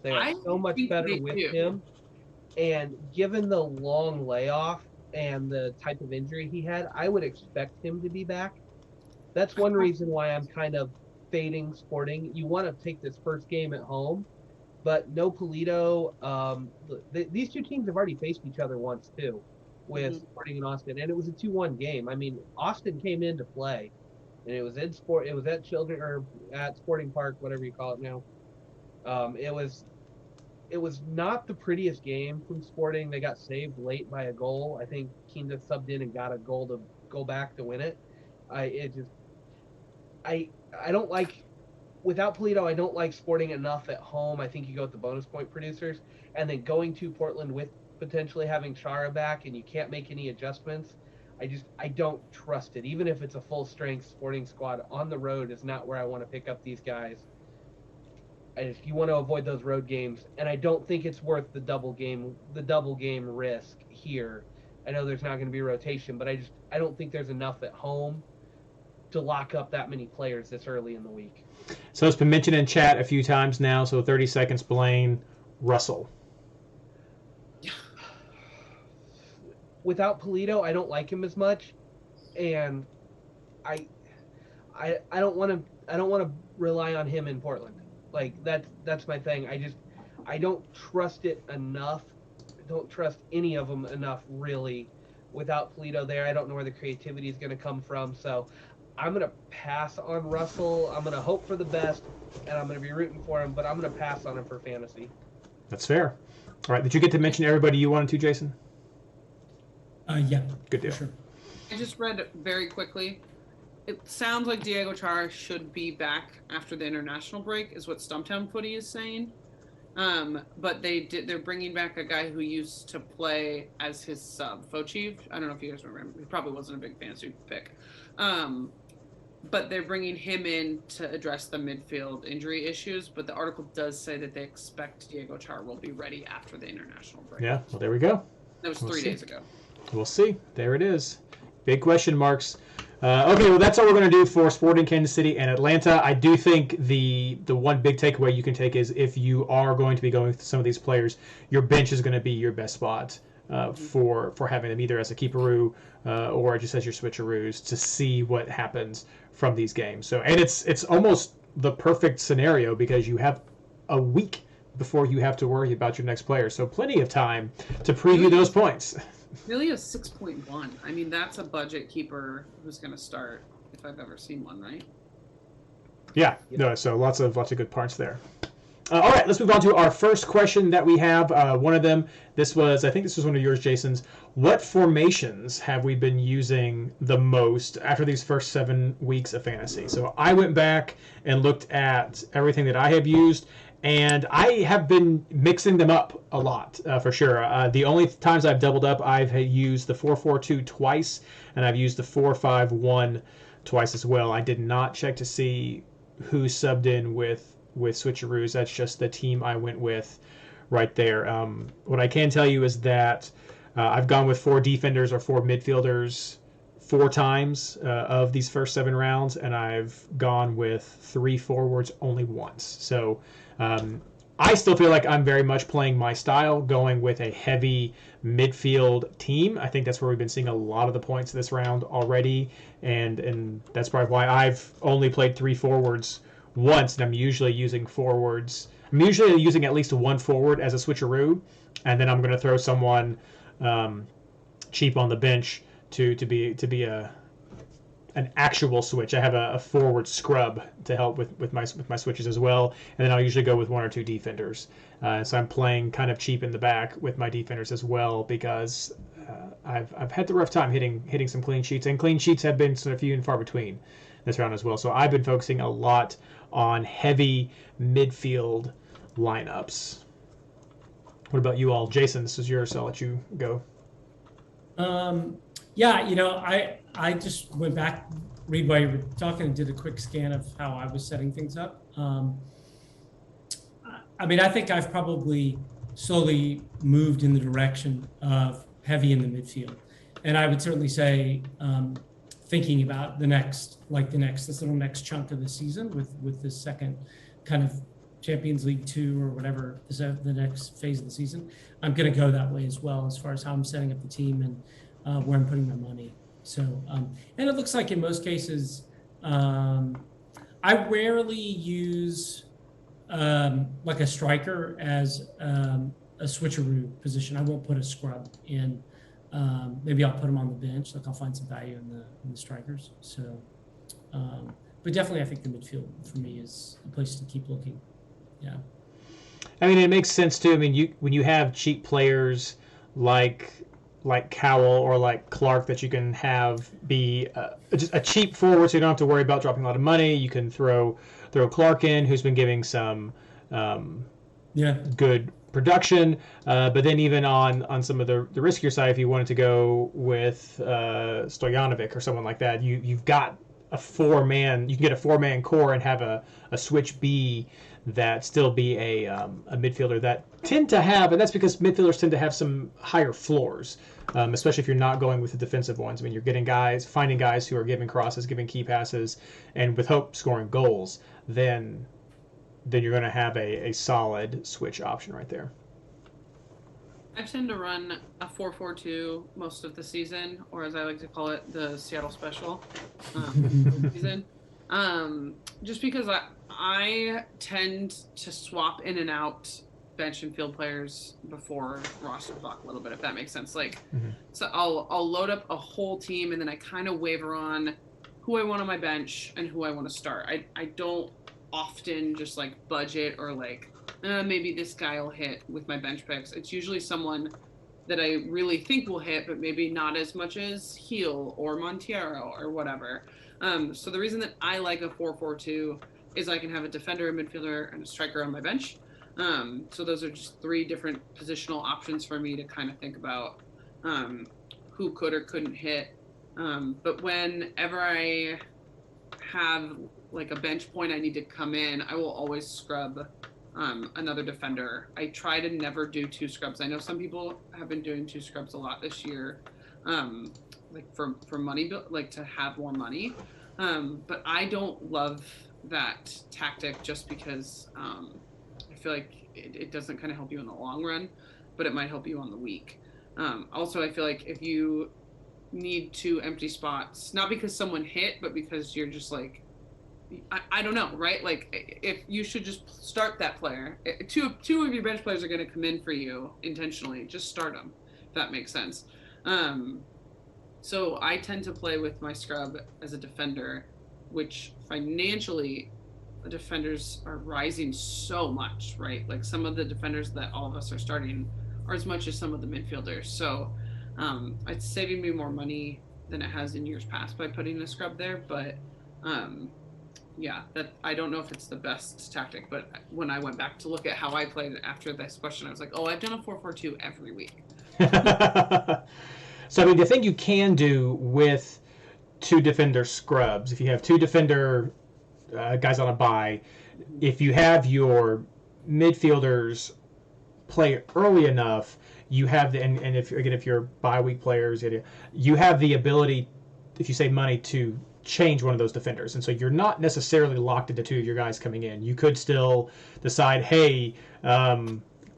They are so much better with him, and given the long layoff and the type of injury he had, I would expect him to be back. That's one reason why I'm kind of fading Sporting. You want to take this first game at home, but no Polito. These two teams have already faced each other once too, with Sporting and Austin, and it was a 2-1 game. I mean, Austin came in to play, and it was at Children or at Sporting Park, whatever you call it now. It was not the prettiest game from Sporting. They got saved late by a goal. I think Kinda subbed in and got a goal to go back to win it. I don't like, without Polito, I don't like Sporting enough at home. I think you go with the bonus point producers, and then going to Portland with potentially having Chara back and you can't make any adjustments. I don't trust it. Even if it's a full strength Sporting squad on the road is not where I want to pick up these guys. And if you want to avoid those road games, and I don't think it's worth the double game risk here. I know there's not going to be rotation, but I don't think there's enough at home to lock up that many players this early in the week. So it's been mentioned in chat a few times now. So 30 seconds, Blaine, Russell. Without Polito, I don't like him as much, and I don't want to rely on him in Portland. Like that's my thing. I don't trust it enough. I don't trust any of them enough really. Without Polito there, I don't know where the creativity is going to come from. So I'm going to pass on Russell. I'm going to hope for the best, and I'm going to be rooting for him, but I'm going to pass on him for fantasy. That's fair. All right. Did you get to mention everybody you wanted to, Jason? Yeah. Good deal. Sure. I just read very quickly. It sounds like Diego Chara should be back after the international break, is what Stumptown Footy is saying. But they're bringing back a guy who used to play as his sub, Fochiv. I don't know if you guys remember. He probably wasn't a big fantasy pick. But they're bringing him in to address the midfield injury issues. But the article does say that they expect Diego Chara will be ready after the international break. Yeah. Well, there we go. That was We'll 3 see. days ago. We'll see. There it is. Big question marks. Okay, well, that's all we're going to do for Sporting Kansas City and Atlanta. I do think the one big takeaway you can take is if you are going to be going with some of these players, your bench is going to be your best spot for having them either as a keeperoo or just as your switcheroos to see what happens from these games. So, and it's almost the perfect scenario because you have a week before you have to worry about your next player. So plenty of time to preview those points. Really a 6.1. I mean, that's a budget keeper who's going to start if I've ever seen one, right? Yeah, no, so lots of good parts there. All right, let's move on to our first question that we have. One of them, I think this was one of yours, Jason's. What formations have we been using the most after these first 7 weeks of fantasy? So I went back and looked at everything that I have used, and I have been mixing them up a lot, for sure. The only times I've doubled up, I've used the 4-4-2 twice, and I've used the 4-5-1 twice as well. I did not check to see who subbed in with switcheroos. That's just the team I went with right there. What I can tell you is that I've gone with 4 defenders or 4 midfielders 4 times of these first 7 rounds, and I've gone with 3 forwards only once. So I still feel like I'm very much playing my style, going with a heavy midfield team. I think that's where we've been seeing a lot of the points this round already, and that's probably why I've only played 3 forwards once, and I'm usually using forwards. I'm usually using at least 1 forward as a switcheroo, and then I'm going to throw someone cheap on the bench to be an actual switch. I have a forward scrub to help with my switches as well, and then I'll usually go with 1 or 2 defenders. So I'm playing kind of cheap in the back with my defenders as well because I've had the rough time hitting some clean sheets, and clean sheets have been sort of few and far between this round as well. So I've been focusing a lot on heavy midfield lineups. What about you all? Jason, this is yours, so I'll let you go. Yeah, I just went back, read while you were talking, and did a quick scan of how I was setting things up. I mean, I think I've probably slowly moved in the direction of heavy in the midfield. And I would certainly say thinking about this little next chunk of the season with this second kind of Champions League 2 or whatever, the next phase of the season, I'm going to go that way as well as far as how I'm setting up the team and where I'm putting my money. So, and it looks like in most cases, I rarely use like a striker as a switcheroo position. I won't put a scrub in. Maybe I'll put him on the bench. Like I'll find some value in the strikers. So, but definitely I think the midfield for me is a place to keep looking. Yeah. I mean, it makes sense too. I mean, when you have cheap players like Cowell or like Clark that you can have be just a cheap forward, so you don't have to worry about dropping a lot of money. You can throw Clark in, who's been giving some good production. But then even on some of the riskier side, if you wanted to go with Stojanovic or someone like that, you've got a 4-man. You can get a 4-man core and have a switch B that still be a midfielder that tend to have, and that's because midfielders tend to have some higher floors, especially if you're not going with the defensive ones. I mean, you're finding guys who are giving crosses, giving key passes, and with hope scoring goals. Then you're going to have a solid switch option right there. I tend to run a 4-4-2 most of the season, or as I like to call it, the Seattle Special season. Just because I tend to swap in and out bench and field players before roster block a little bit, if that makes sense. Like, so I'll load up a whole team, and then I kind of waver on who I want on my bench and who I want to start. I don't often just like budget or like maybe this guy will hit with my bench picks. It's usually someone that I really think will hit, but maybe not as much as Heel or Monteiro or whatever. So the reason that I like a 4-4-2 is I can have a defender, a midfielder, and a striker on my bench. So those are just 3 different positional options for me to kind of think about who could or couldn't hit. But whenever I have like a bench point I need to come in, I will always scrub another defender. I try to never do 2 scrubs. I know some people have been doing 2 scrubs a lot this year, like for money, like to have more money. But I don't love that tactic just because I feel like it doesn't kind of help you in the long run, but it might help you on the week. Also, I feel like if you need 2 empty spots, not because someone hit, but because you're just like, I don't know, right? Like, if you should just start that player. Two of your bench players are going to come in for you intentionally. Just start them, if that makes sense. So I tend to play with my scrub as a defender, which financially, the defenders are rising so much, right? Like, some of the defenders that all of us are starting are as much as some of the midfielders. So it's saving me more money than it has in years past by putting a scrub there, but yeah, that I don't know if it's the best tactic, but when I went back to look at how I played after this question, I was like, oh, I've done a 4-4-2 every week. So, I mean, the thing you can do with 2 defender scrubs, if you have 2 defender guys on a bye, if you have your midfielders play early enough, you have the, and if you're bye week players, you have the ability, if you save money, to change one of those defenders, and so you're not necessarily locked into 2 of your guys coming in. You could still decide, hey,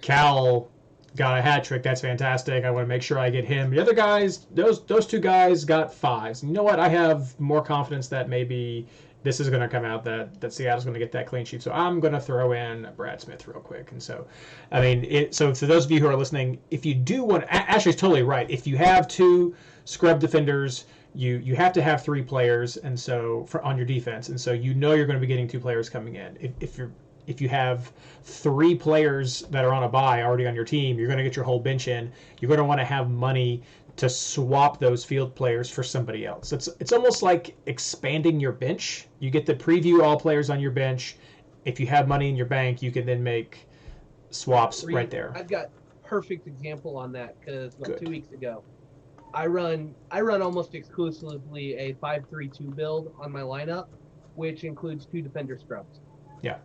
Cal got a hat trick, that's fantastic, I want to make sure I get him. The other guys, those 2 guys got 5s. And you know what, I have more confidence that maybe this is going to come out that Seattle's going to get that clean sheet, so I'm going to throw in Brad Smith real quick. And so, I mean, so for those of you who are listening, if you do want, Ashley's totally right. If you have 2 scrub defenders, you have to have 3 players, and so on your defense, and so you're going to be getting 2 players coming in. If you have 3 players that are on a bye already on your team, you're going to get your whole bench in. You're going to want to have money to swap those field players for somebody else. It's almost like expanding your bench. You get to preview all players on your bench. If you have money in your bank, you can then make swaps right there. I've got perfect example on that because 2 weeks ago, I run almost exclusively a 5-3-2 build on my lineup, which includes 2 defender scrubs. Yeah.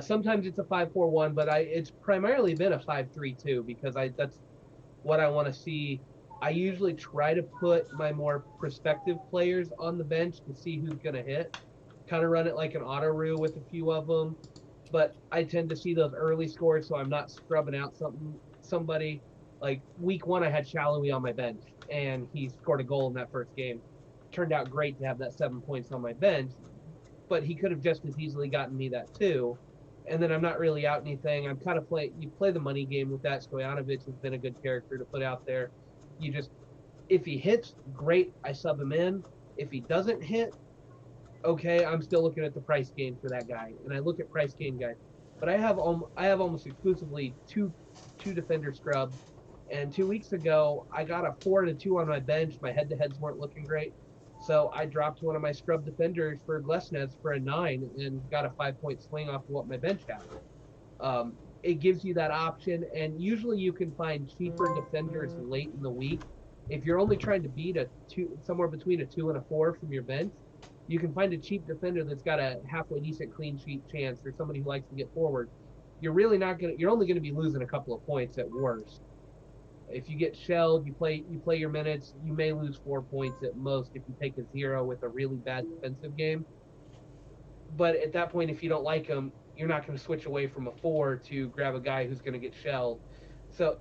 Sometimes it's a 5-4-1, but it's primarily been a 5-3-2 because that's what I want to see. I usually try to put my more prospective players on the bench to see who's going to hit. Kind of run it like an auto-roo with a few of them, but I tend to see those early scores, so I'm not scrubbing out somebody. Like week 1, I had Shallowy on my bench, and he scored a goal in that first game. Turned out great to have that 7 points on my bench, but he could have just as easily gotten me that too. And then I'm not really out anything. I'm kind of you play the money game with that. Stojanovic has been a good character to put out there. If he hits, great, I sub him in. If he doesn't hit, okay, I'm still looking at the price gain for that guy, and I look at price gain guys. But I have almost exclusively two defender scrubs, and 2 weeks ago I got a 4 and a 2 on my bench. My head-to-heads weren't looking great, so I dropped one of my scrub defenders for Glesnes for a 9 and got a 5-point swing off of what my bench had. It gives you that option, and usually you can find cheaper defenders late in the week. If you're only trying to beat somewhere between a 2 and a 4 from your bench, You can find a cheap defender that's got a halfway decent clean sheet chance, or somebody who likes to get forward. You're really not gonna. You're only gonna be losing a couple of points at worst. If you get shelled, you play your minutes. You may lose 4 points at most if you take a 0 with a really bad defensive game. But at that point, if you don't like him, you're not going to switch away from a 4 to grab a guy who's going to get shelled. So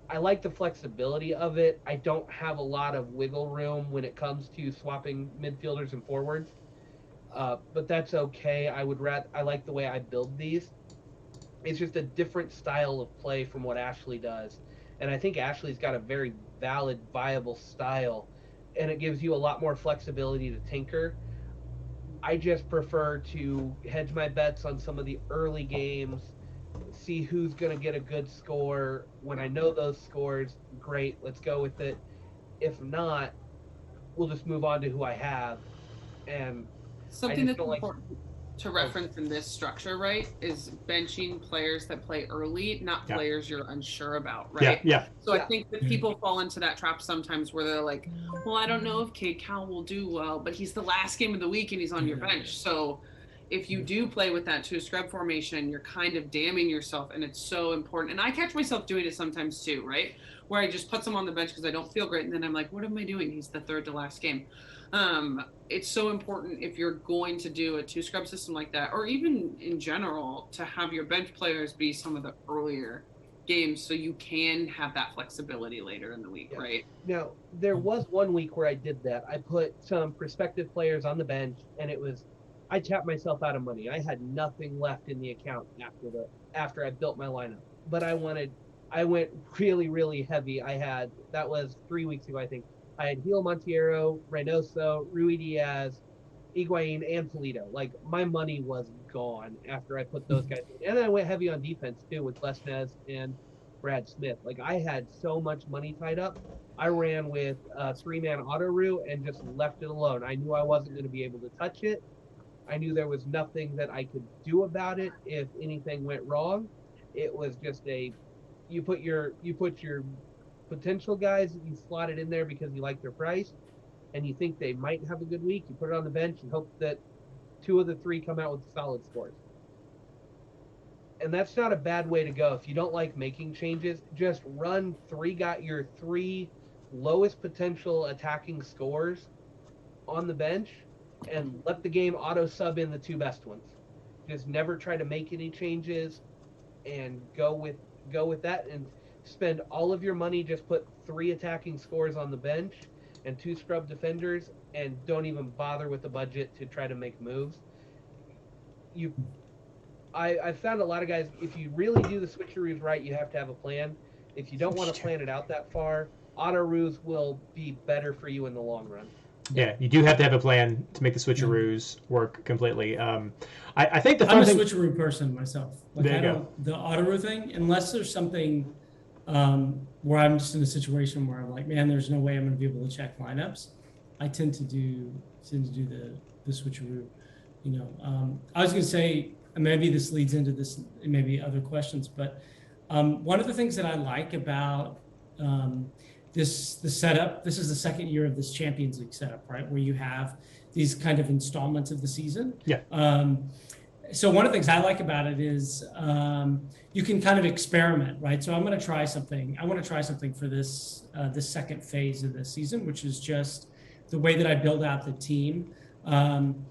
I like the flexibility of it. I don't have a lot of wiggle room when it comes to swapping midfielders and forwards, but that's okay. I like the way I build these. It's just a different style of play from what Ashley does, and I think Ashley's got a very valid, viable style, and it gives you a lot more flexibility to tinker. I just prefer to hedge my bets on some of the early games, see who's going to get a good score. When I know those scores, great, let's go with it. If not, we'll just move on to who I have. And something that's important to reference in this structure, right, is benching players that play early, not players you're unsure about, right? So I think that people fall into that trap sometimes where they're like, well, I don't know if Cade Cowell will do well, but he's the last game of the week and he's on your bench. So if you do play with that 2 scrub formation, you're kind of damning yourself, and it's so important. And I catch myself doing it sometimes too, right? Where I just put someone on the bench because I don't feel great, and then I'm like, what am I doing? He's the 3rd to last game. It's so important if you're going to do a 2 scrub system like that, or even in general, to have your bench players be some of the earlier games so you can have that flexibility later in the week, right? Now, there was one week where I did that. I put some prospective players on the bench, and I tapped myself out of money. I had nothing left in the account after I built my lineup. But I went really, really heavy. That was 3 weeks ago, I think. I had Gil Montiero, Reynoso, Rui Diaz, Higuain, and Polito. Like, my money was gone after I put those guys in. And I went heavy on defense, too, with Lesnez and Brad Smith. Like, I had so much money tied up. I ran with a 3-man auto-roo and just left it alone. I knew I wasn't going to be able to touch it. I knew there was nothing that I could do about it if anything went wrong. It was just you put your potential guys that you slotted in there because you like their price and you think they might have a good week. You put it on the bench and hope that 2 of the 3 come out with solid scores. And that's not a bad way to go. If you don't like making changes, just run your 3 lowest potential attacking scores on the bench and let the game auto sub in the 2 best ones. Just never try to make any changes and go with that, and spend all of your money. Just put 3 attacking scores on the bench and 2 scrub defenders, and don't even bother with the budget to try to make moves. I found a lot of guys, if you really do the switcheroos right, you have to have a plan. If you don't want to plan it out that far, auto-roos will be better for you in the long run. Yeah, you do have to have a plan to make the switcheroos work completely. I think I'm a switcheroo person myself. Like, there you go. The auto-roo thing, unless there's something where I'm just in a situation where I'm like, man, there's no way I'm going to be able to check lineups, I tend to do the switcheroo. I was going to say, and maybe this leads into this, maybe other questions, but one of the things that I like about the setup, this is the 2nd year of this Champions League setup, right, where you have these kind of installments of the season. Yeah. So one of the things I like about it is you can kind of experiment, right? So I'm going to try something. I want to try something for this second phase of the season, which is just the way that I build out the team. I'm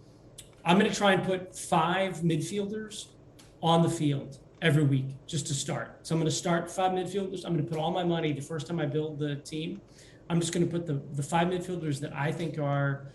going to try and put 5 midfielders on the field every week just to start. So I'm going to start 5 midfielders. I'm going to put all my money the first time I build the team. I'm just going to put the 5 midfielders that I think are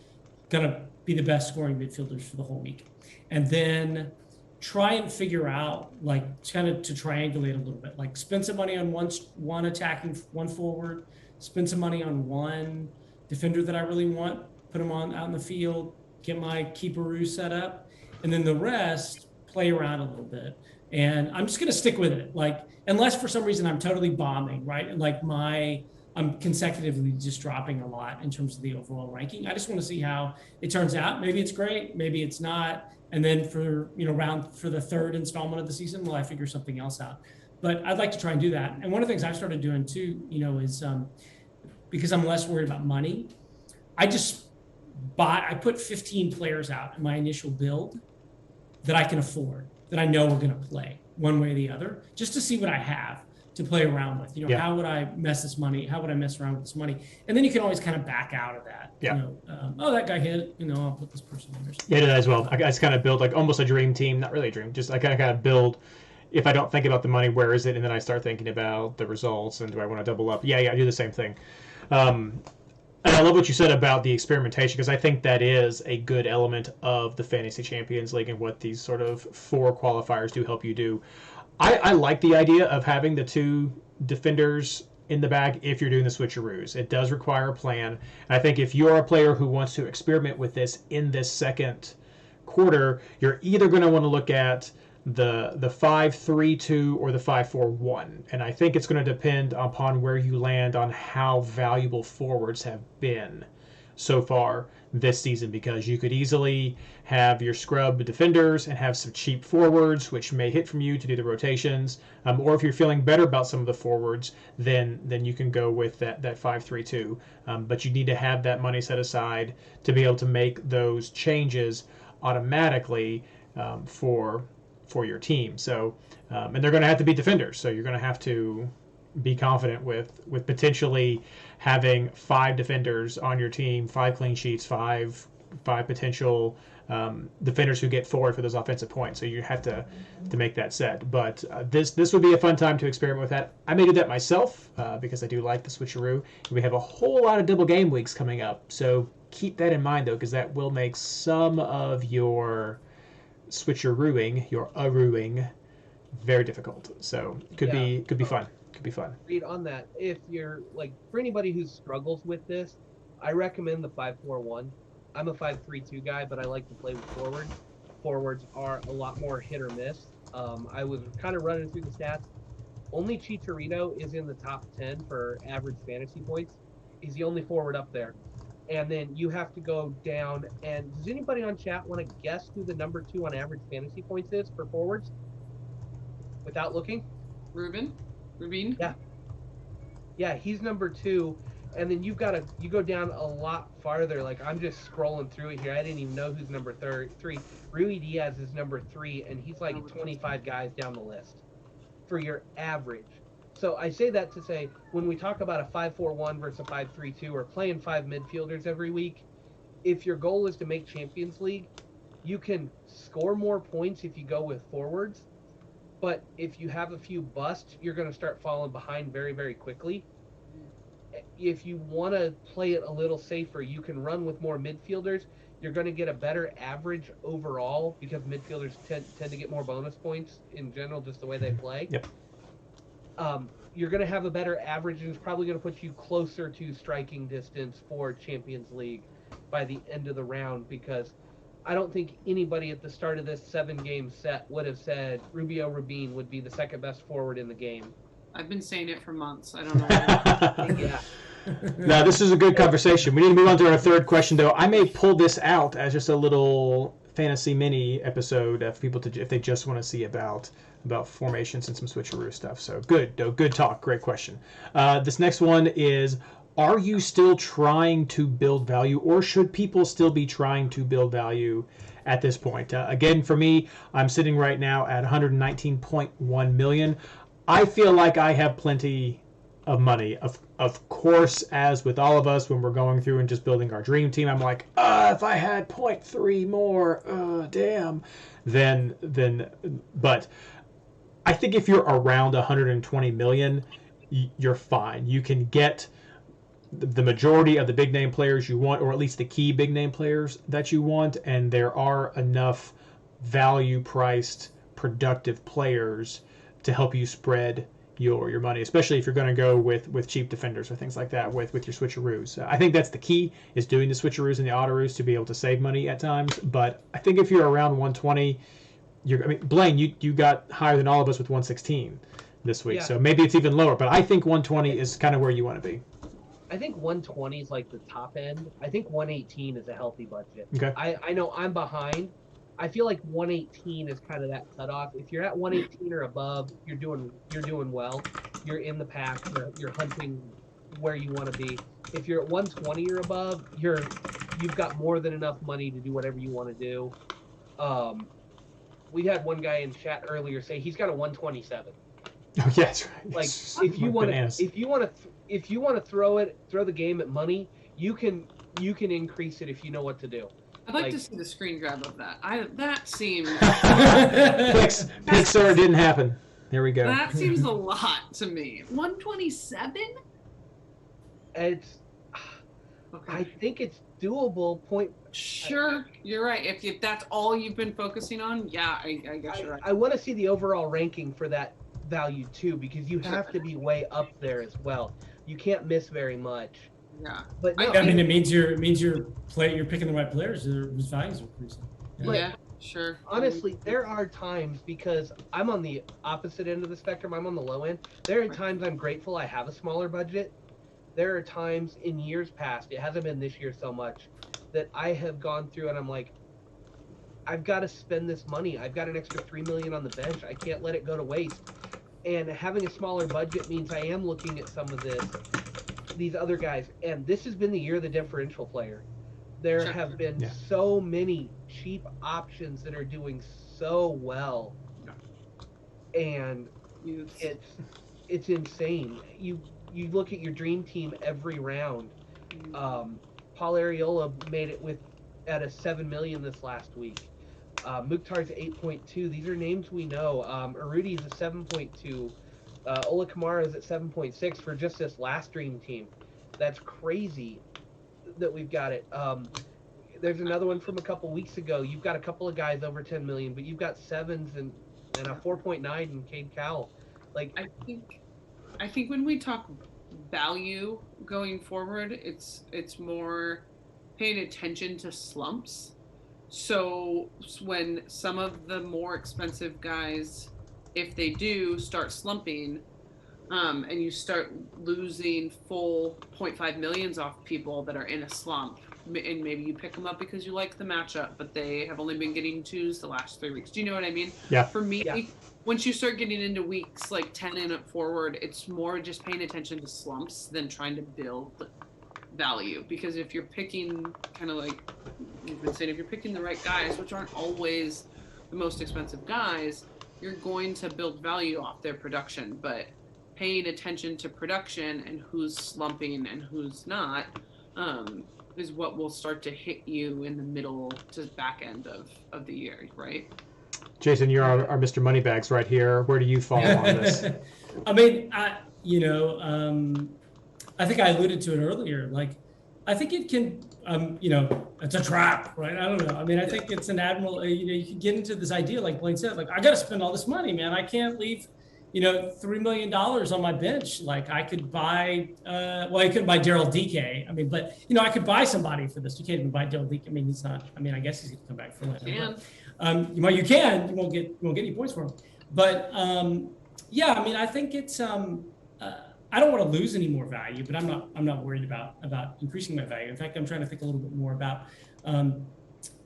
going to be the best scoring midfielders for the whole week. And then try and figure out, like, kind of to triangulate a little bit, like spend some money on one attacking, 1 forward, spend some money on 1 defender that I really want, put them out in the field, get my keeperoo set up, and then the rest play around a little bit. And I'm just going to stick with it. Like, unless for some reason I'm totally bombing, right? And like I'm consecutively just dropping a lot in terms of the overall ranking. I just want to see how it turns out. Maybe it's great, maybe it's not. And then for the 3rd installment of the season, I figure something else out. But I'd like to try and do that. And one of the things I've started doing too, is because I'm less worried about money, I just I put 15 players out in my initial build that I can afford, that I know we're going to play one way or the other, just to see what I have to play around with. How would I mess this money? How would I mess around with this money? And then you can always kind of back out of that. Yeah. Oh, that guy hit. I'll put this person in there. Yeah, I did that as well. I just kind of build like almost a dream team, not really a dream. Just I kind of build. If I don't think about the money, where is it? And then I start thinking about the results and do I want to double up? Yeah, I do the same thing. And I love what you said about the experimentation, because I think that is a good element of the Fantasy Champions League and what these sort of 4 qualifiers do help you do. I like the idea of having the 2 defenders in the bag if you're doing the switcheroos. It does require a plan. And I think if you're a player who wants to experiment with this in this second quarter, you're either going to want to look at the 5-3-2 or the 5-4-1, and I think it's going to depend upon where you land on how valuable forwards have been so far this season, because you could easily have your scrub defenders and have some cheap forwards which may hit from you to do the rotations, or if you're feeling better about some of the forwards, then you can go with that 5-3-2, but you need to have that money set aside to be able to make those changes automatically for your team. So and they're going to have to be defenders, so you're going to have to be confident with potentially having 5 defenders on your team, 5 clean sheets, 5 potential defenders who get forward for those offensive points. So you have to make that set. But this would be a fun time to experiment with that. I may do that myself because I do like the switcheroo. We have a whole lot of double game weeks coming up, so keep that in mind though, because that will make some of your switcherooing, your arooing, very difficult. So could be fun. Could be fun. Read on that. If you're like, for anybody who struggles with this, I recommend the 5-4-1. I'm a 5-3-2 guy, but I like to play with forwards. Forwards are a lot more hit or miss. I was kind of running through the stats. Only Chicharito is in the top 10 for average fantasy points. He's the only forward up there. And then you have to go down. And does anybody on chat want to guess who the number 2 on average fantasy points is for forwards? Without looking? Rubin? Yeah, he's number 2. And then you go down a lot farther. Like, I'm just scrolling through it here. I didn't even know who's number 3. Rui Diaz is number 3, and he's like 25 guys down the list for your average. So I say that to say, when we talk about a 5-4-1 versus a 5-3-2 or playing 5 midfielders every week, if your goal is to make Champions League, you can score more points if you go with forwards. But if you have a few busts, you're going to start falling behind very, very quickly. If you want to play it a little safer, you can run with more midfielders. You're going to get a better average overall because midfielders tend to get more bonus points in general, just the way they play. Yep. You're going to have a better average, and it's probably going to put you closer to striking distance for Champions League by the end of the round, because I don't think anybody at the start of this 7-game set would have said Rubio Rubin would be the second best forward in the game. I've been saying it for months. I don't know. Yeah. Now, this is a good conversation. We need to move on to our third question, though. I may pull this out as just a little fantasy mini episode of people if they just want to see about formations and some switcheroo stuff. So good talk. Great question. This next one is, are you still trying to build value, or should people still be trying to build value at this point? Again, for me, I'm sitting right now at 119.1 million. I feel like I have plenty of money. Of course, as with all of us, when we're going through and just building our dream team, I'm like, if I had 0.3 more, damn. But I think if you're around 120 million, you're fine. You can get the majority of the big name players you want, or at least the key big name players that you want, and there are enough value priced productive players to help you spread your money, especially if you're going to go with cheap defenders or things like that with your switcheroos. I think that's the key, is doing the switcheroos and the autoroos to be able to save money at times. But I think if you're around 120, Blaine, you got higher than all of us with 116 this week, so maybe it's even lower. But I think 120 is kind of where you want to be. I think 120 is like the top end. I think 118 is a healthy budget. Okay. I know I'm behind. I feel like 118 is kind of that cutoff. If you're at 118 or above, you're doing well. You're in the pack. You're hunting where you want to be. If you're at 120 or above, you're you've got more than enough money to do whatever you want to do. We had one guy in chat earlier say he's got a 127. Oh, yeah, that's right. Like It's if you want bananas. to, if you want to throw the game at money, you can increase it if you know what to do. I'd like to see the screen grab of that. That seems Pixar didn't happen. There we go. that seems a lot to me. 127? It's Okay. I think it's doable. Sure, you're right. If that's all you've been focusing on, yeah, I guess you're right. I want to see the overall ranking for that value too, because you have to be way up there as well. You can't miss very much. Yeah. But no, I mean, it means you're picking the right players whose values are increasing. Yeah, sure. honestly, there are times, because I'm on the opposite end of the spectrum, I'm on the low end. There are times I'm grateful I have a smaller budget. There are times in years past, it hasn't been this year so much, that I have gone through and I'm like, I've got to spend this money. I've got an extra $3 million on the bench. I can't let it go to waste. And having a smaller budget means I am looking at some of these other guys. And this has been the year of the differential player. There have been so many cheap options that are doing so well. And it's insane. You look at your dream team every round. Paul Arriola made it at a 7 million this last week. Mukhtar's 8.2. These are names we know. Arudi's a 7.2. Ola Kamara's at 7.6 for just this last dream team. That's crazy that we've got it. There's another one from a couple weeks ago. You've got a couple of guys over 10 million, but you've got 7s and a 4.9 in Cade Cowell. Like I think when we talk value going forward, it's more paying attention to slumps. So when some of the more expensive guys, if they do start slumping, and you start losing full 0.5 millions off people that are in a slump, and maybe you pick them up because you like the matchup, but they have only been getting 2s the last 3 weeks. Do you know what I mean? Yeah. For me, once you start getting into weeks like 10 and forward, it's more just paying attention to slumps than trying to build value. Because if you're picking, kind of like you've been saying, if you're picking the right guys, which aren't always the most expensive guys, you're going to build value off their production. But paying attention to production and who's slumping and who's not is what will start to hit you in the middle to back end of the year, right? Jason, you're our Mr. Moneybags right here. Where do you fall on this? I mean, I think I alluded to it earlier. Like, I think it can, it's a trap, right? I don't know. I mean, I think it's an admiral. You can get into this idea, like Blaine said, like I got to spend all this money, man. I can't leave, $3 million on my bench. Like I could buy, I couldn't buy Daryl DK. I mean, but I could buy somebody for this. You can't even buy Daryl DK. I mean, he's not. I mean, I guess he's gonna come back for that. You can. You won't get any points for him. But I mean, I think it's. I don't want to lose any more value, but I'm not worried about increasing my value. In fact, I'm trying to think a little bit more about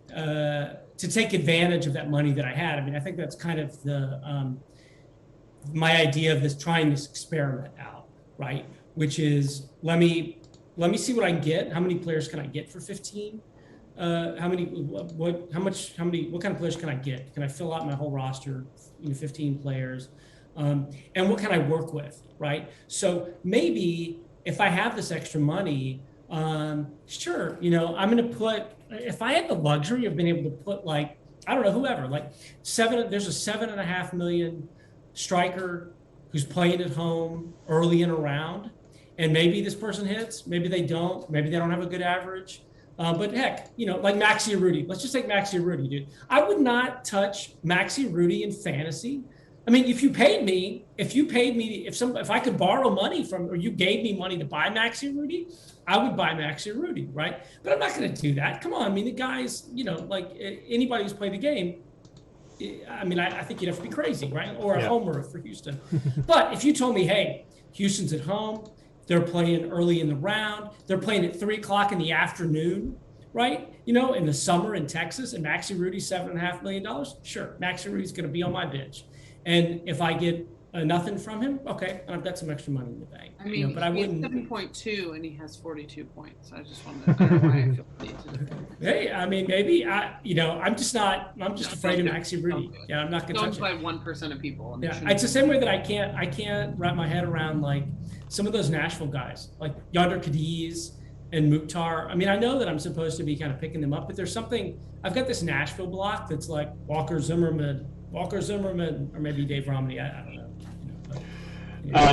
to take advantage of that money that I had. I mean, I think that's kind of the my idea of trying this experiment out, right? Which is let me see what I can get. How many players can I get for 15? What kind of players can I get? Can I fill out my whole roster, 15 players? And what can I work with, right? So maybe if I have this extra money, sure, I'm going to put, if I had the luxury of being able to put whoever, there's a $7.5 million striker who's playing at home early in a round, and maybe this person hits, maybe they don't have a good average. But heck, like Maxi Urruti. Let's just take Maxi Urruti, dude. I would not touch Maxi Urruti in fantasy. I mean, if I could borrow money or you gave me money to buy Maxi Urruti, I would buy Maxi Urruti, right? But I'm not going to do that. Come on. I mean, the guys, like anybody who's played the game, I mean, I think you'd have to be crazy, right? Or a homer for Houston. But if you told me, hey, Houston's at home, they're playing early in the round, they're playing at 3:00 in the afternoon, right? In the summer in Texas, and Maxi Urruti's $7.5 million, sure, Maxi Urruti's going to be on my bench. And if I get nothing from him, okay, I've got some extra money in the bank. I mean, but I he has wouldn't. 7.2 and he has 42 points. I just wanted to, I don't know why I feel the need to. Hey, I mean, maybe I'm just afraid of Maxi Rudy. Yeah, I'm not gonna touch Owned it. by 1% of people. And Yeah, it's the same way that I can't wrap my head around like some of those Nashville guys, like Yonder Cadiz and Mukhtar. I mean, I know that I'm supposed to be kind of picking them up, but there's something. I've got this Nashville block that's like Walker Zimmerman, or maybe Dave Romney. I don't know.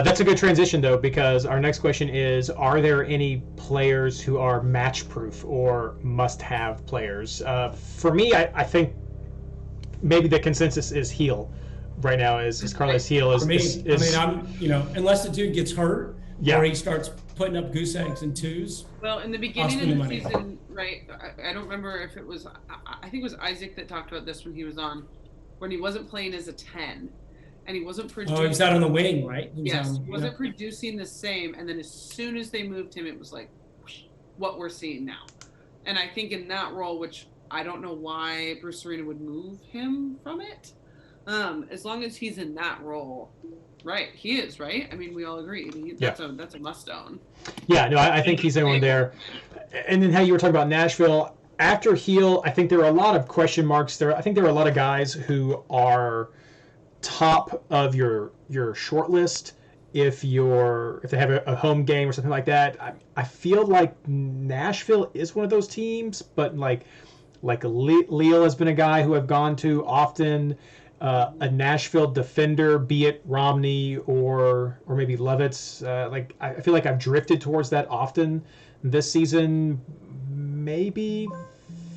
That's a good transition, though, because our next question is, are there any players who are match-proof or must-have players? For me, I think maybe the consensus is Heel right now, is Carlos Heel. For me, I'm unless the dude gets hurt or he starts putting up goose eggs and twos. Well, in the beginning of the season, right, I don't remember if it was, I think it was Isaac that talked about this when he was on, when he wasn't playing as a 10. And he wasn't producing. Oh, he was out on the wing, right? He wasn't producing the same. And then as soon as they moved him, it was like whoosh, what we're seeing now. And I think in that role, which I don't know why Bruce Arena would move him from it, as long as he's in that role, right? He is, right? I mean, we all agree. That's a must-own. Yeah, no, I think he's the one there. And then how you were talking about Nashville after Heel, I think there are a lot of question marks there. I think there are a lot of guys who are top of your short list if they have a home game or something like that. I feel like Nashville is one of those teams, but like Leal has been a guy who I've gone to often. A Nashville defender, be it Romney or maybe Lovitz. I feel like I've drifted towards that often this season. Maybe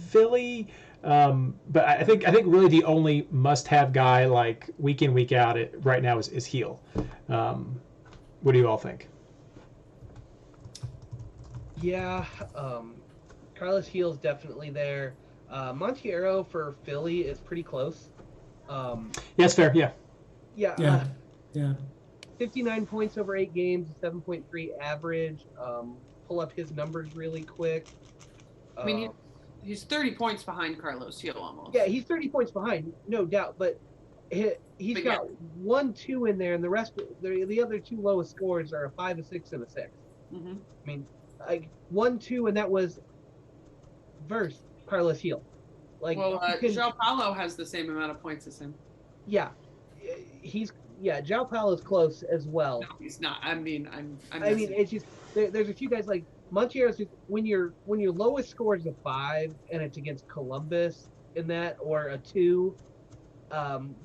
Philly. But I think really the only must-have guy like week in week out right now is Heel. What do you all think? Yeah, Carlos Heel's definitely there. Montiero for Philly is pretty close. Yeah, that's fair. Yeah. Yeah. Yeah. 59 points over 8 games, 7.3 average. Pull up his numbers really quick. I mean, he's 30 points behind Carlos Heel almost. Yeah, he's 30 points behind, no doubt. But he's got 1, 2 in there, and the rest, the other 2 lowest scores are a 5, a 6, and a 6. Mm-hmm. I mean, like 1, 2, and that was versus Carlos Heel. Like, João Paulo has the same amount of points as him. Yeah, João Paulo's close as well. No, he's not. I mean, it's just there's a few guys like Montiero's. When your lowest score is a 5 and it's against Columbus in that, or a 2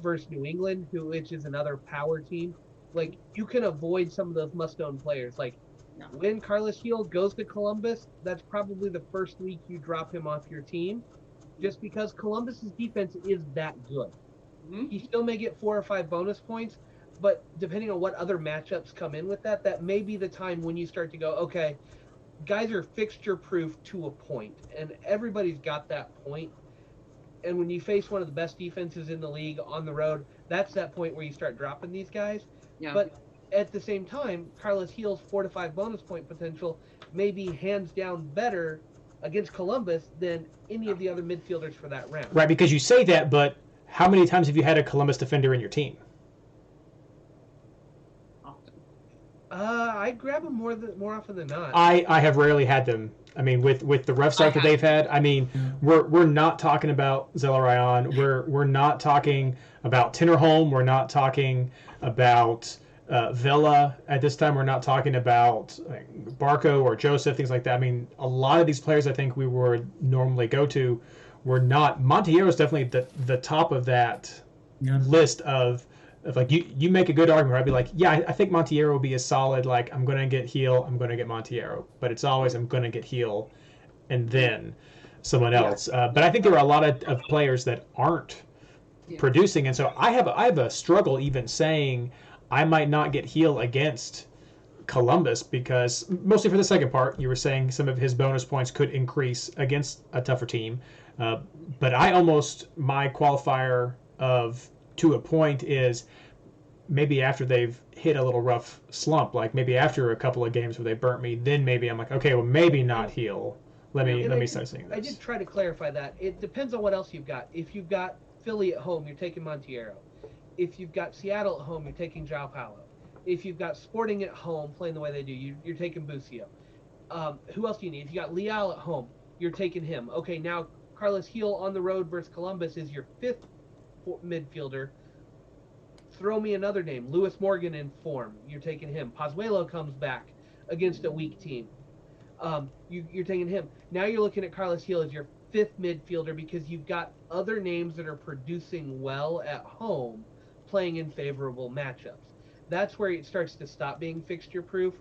versus New England, which is another power team, like you can avoid some of those must-own players. Like when Carlos Heel goes to Columbus, that's probably the first week you drop him off your team, just because Columbus's defense is that good. Mm-hmm. He still may get 4 or 5 bonus points, but depending on what other matchups come in with that may be the time when you start to go, okay, guys are fixture-proof to a point, and everybody's got that point. And when you face one of the best defenses in the league on the road, that's that point where you start dropping these guys. Yeah. But at the same time, Carlos Heel's 4 to 5 bonus point potential may be hands down better against Columbus than any of the other midfielders for that round. Right, because you say that, but how many times have you had a Columbus defender in your team? Often. I grab them more often than not. I have rarely had them. I mean, with the rough start that they've had, I mean, we're not talking about Zelarayan. We're not talking about Tinnerholm. We're not talking about Villa at this time. We're not talking about Barco or Joseph, things like that. I mean, a lot of these players I think we would normally go to were not. Montiero is definitely the top of that list of like you make a good argument. I'd be like, yeah, I think Montiero will be a solid, like, I'm going to get Heel, I'm going to get Montiero. But it's always I'm going to get Heel and then someone else. But I think there are a lot of players that aren't producing. And so I have a struggle even saying I might not get Heel against Columbus, because mostly for the second part, you were saying some of his bonus points could increase against a tougher team. But my qualifier of to a point is maybe after they've hit a little rough slump, like maybe after a couple of games where they burnt me, then maybe I'm like, okay, well, maybe not Heel. Let me start seeing this. I did try to clarify that. It depends on what else you've got. If you've got Philly at home, you're taking Montiero. if you've got Seattle at home, you're taking João Paulo. If you've got Sporting at home playing the way they do, you're taking Busio. Who else do you need? If you got Leal at home, you're taking him. Okay, now Carlos Gil on the road versus Columbus is your 5th midfielder. Throw me another name. Lewis Morgan in form. You're taking him. Pozuelo comes back against a weak team. You're taking him. Now you're looking at Carlos Gil as your 5th midfielder because you've got other names that are producing well at home playing in favorable matchups. That's where it starts to stop being fixture proof.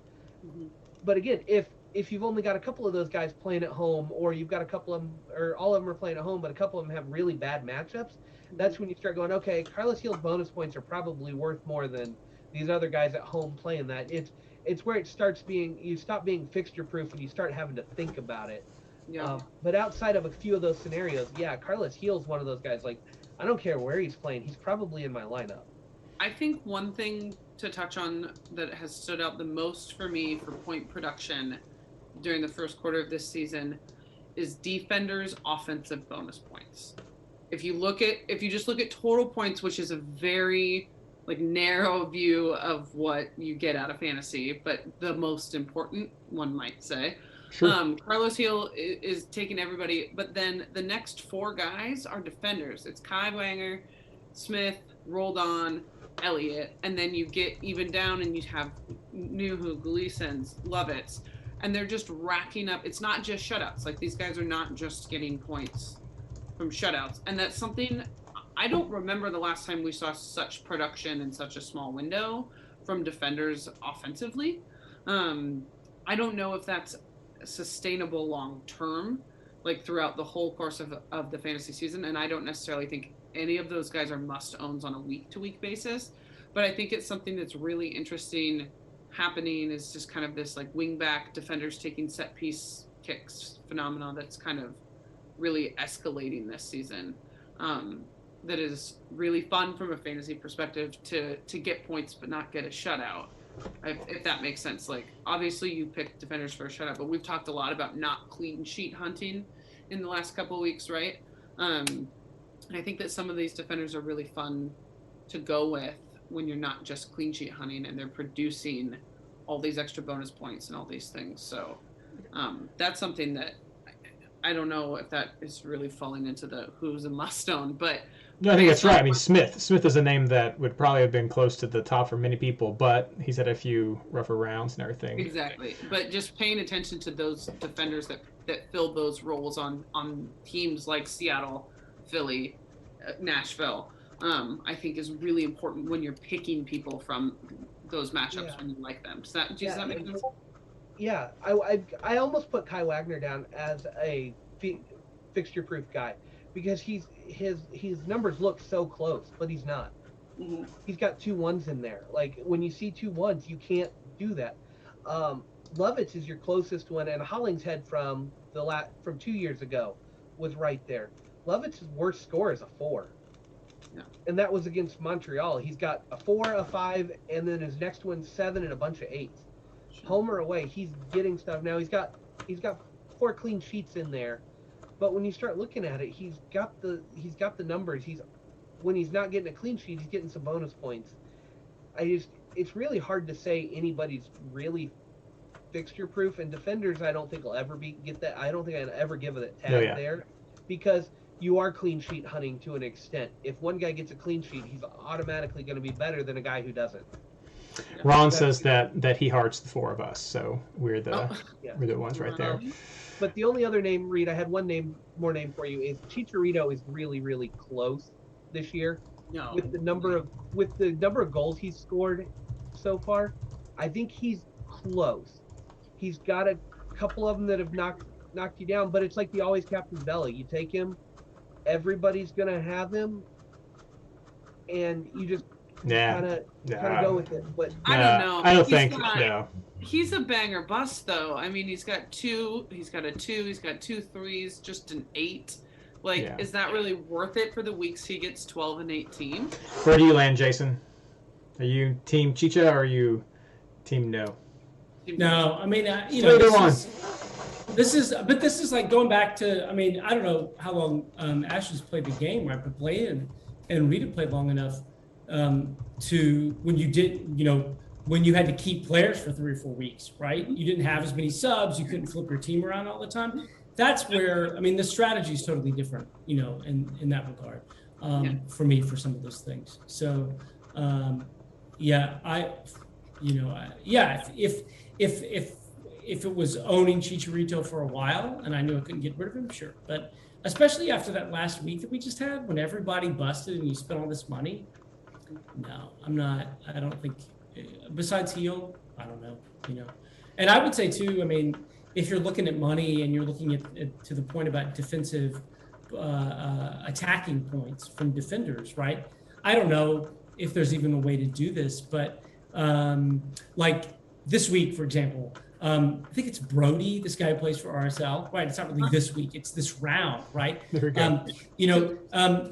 Mhm. But again, if you've only got a couple of those guys playing at home, or you've got a couple of them, or all of them are playing at home, but a couple of them have really bad matchups, that's when you start going, okay, Carlos Gil's bonus points are probably worth more than these other guys at home playing that. It's where it starts being, you stop being fixture proof and you start having to think about it. Yeah. But outside of a few of those scenarios, yeah, Carlos Gil's one of those guys. Like, I don't care where he's playing, he's probably in my lineup. I think one thing to touch on that has stood out the most for me for point production during the first quarter of this season is defenders' offensive bonus points. If you just look at total points, which is a very narrow view of what you get out of fantasy, but the most important, one might say. Sure. Carlos Gil is taking everybody, but then the next 4 guys are defenders. It's Kai Wagner, Smith, Roldan, Elliott, and then you get even down and you have Nuhu, Gleason's, Lovitz, and they're just racking up. It's not just shutouts. These guys are not just getting points from shutouts, and that's something I don't remember the last time we saw such production in such a small window from defenders offensively. I don't know if that's sustainable long term, throughout the whole course of the fantasy season, and I don't necessarily think any of those guys are must-owns on a week-to-week basis, but I think it's something that's really interesting happening is just kind of this wing-back defenders taking set-piece kicks phenomenon that's kind of really escalating this season. That is really fun from a fantasy perspective to get points but not get a shutout, if that makes sense. Obviously you pick defenders for a shutout, but we've talked a lot about not clean sheet hunting in the last couple of weeks, right? I think that some of these defenders are really fun to go with when you're not just clean sheet hunting and they're producing all these extra bonus points and all these things. So that's something that I don't know if that is really falling into the who's a must-own, but No, I think that's right. I mean, Smith is a name that would probably have been close to the top for many people, but he's had a few rougher rounds and everything. Exactly. But just paying attention to those defenders that fill those roles on teams like Seattle, Philly, Nashville, I think is really important when you're picking people from those matchups when you like them. Does that make sense? Yeah, I almost put Kai Wagner down as a fixture-proof guy because his numbers look so close, but he's not. Mm-hmm. He's got 2 1s in there. When you see 2 1s, you can't do that. Lovitz is your closest one, and Hollingshead from 2 years ago was right there. Lovitz's worst score is a 4. Yeah. And that was against Montreal. He's got a 4, a 5, and then his next one's 7 and a bunch of 8s. Home or away, he's getting stuff. Now he's got 4 clean sheets in there, but when you start looking at it, he's got the numbers. When he's not getting a clean sheet, he's getting some bonus points. It's really hard to say anybody's really fixture proof, and defenders I don't think will ever get that. I don't think I'd ever give it a tag there, because you are clean sheet hunting to an extent. If one guy gets a clean sheet, he's automatically going to be better than a guy who doesn't. Ron says that he hearts the 4 of us, so we're the ones right there. But the only other name, Reed, I had one more name for you, is Chicharito is really, really close this year. No. With the number of goals he's scored so far, I think he's close. He's got a couple of them that have knocked you down, but it's like the always Captain Vela. You take him, everybody's gonna have him, and you just kind of go with it. But I don't know. I don't think no. He's a banger bust though. I mean, he's got a 2, he's got 2 3s, just an 8. Is that really worth it for the weeks he gets 12 and 18? Where do you land, Jason? Are you team Chicha or are you team no? No, I mean, this is like going back to, I mean, I don't know how long Ashley's played the game, right? But played and Rita played long enough. to when you did, when you had to keep players for 3 or 4 weeks, right? You didn't have as many subs. You couldn't flip your team around all the time. That's where, the strategy is totally different, in that regard, for me, for some of those things. So, if it was owning Chicharito for a while and I knew I couldn't get rid of him, sure. But especially after that last week that we just had, when everybody busted and you spent all this money, no, I don't think, besides Heel, I don't know, And I would say too, if you're looking at money and you're looking at to the point about defensive attacking points from defenders, right? I don't know if there's even a way to do this, but like this week, for example, I think it's Brody, this guy who plays for RSL, right? It's not really this week, it's this round, right? There we go.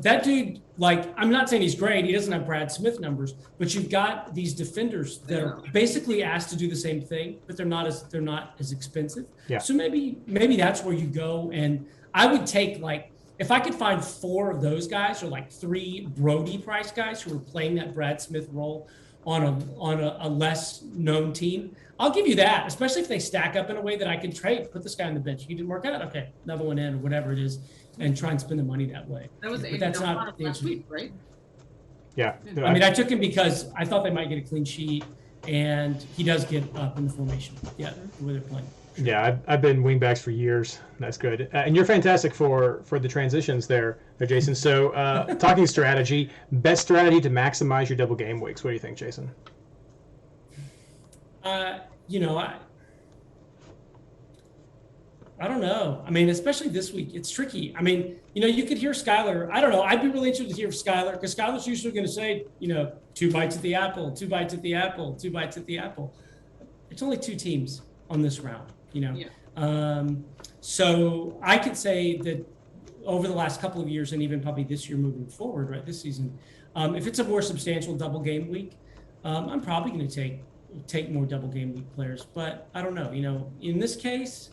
That dude, like, I'm not saying he's great, he doesn't have Brad Smith numbers, but you've got these defenders that are basically asked to do the same thing, but they're not as expensive. Yeah. So maybe that's where you go, and I would take, like, if I could find 4 of those guys, or like 3 Brody price guys who are playing that Brad Smith role on a less known team, I'll give you that, especially if they stack up in a way that I can trade, put this guy on the bench. He didn't work out, okay, another one in, or whatever it is, and try and spend the money that way. That was But that's not the last answer. week, right? Yeah. I took him because I thought they might get a clean sheet, and he does get up in the formation. Yeah, the way they're playing. Yeah, I've been wingbacks for years. That's good. And you're fantastic for the transitions there, Jason. So talking strategy, best strategy to maximize your double game weeks. What do you think, Jason? I don't know. Especially this week, it's tricky. You could hear Skylar. I don't know. I'd be really interested to hear Skylar, because Skylar's usually going to say, 2 bites at the apple, 2 bites at the apple, 2 bites at the apple. It's only 2 teams on this round, Yeah. So I could say that over the last couple of years, and even probably this year moving forward, right, this season, if it's a more substantial double game week, I'm probably going to take more double game week players. But I don't know. In this case,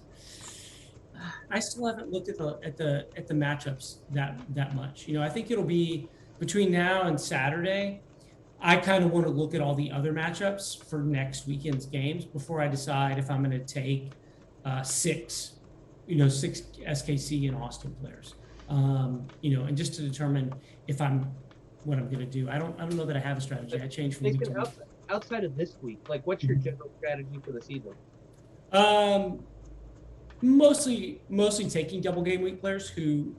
I still haven't looked at the matchups that much. I think it'll be between now and Saturday. I kind of want to look at all the other matchups for next weekend's games before I decide if I'm going to take 6 SKC and Austin players. And just to determine what I'm going to do. I don't know that I have a strategy. I change from week to week. Outside of this week, like, what's your general strategy for the season? Mostly taking double game week players who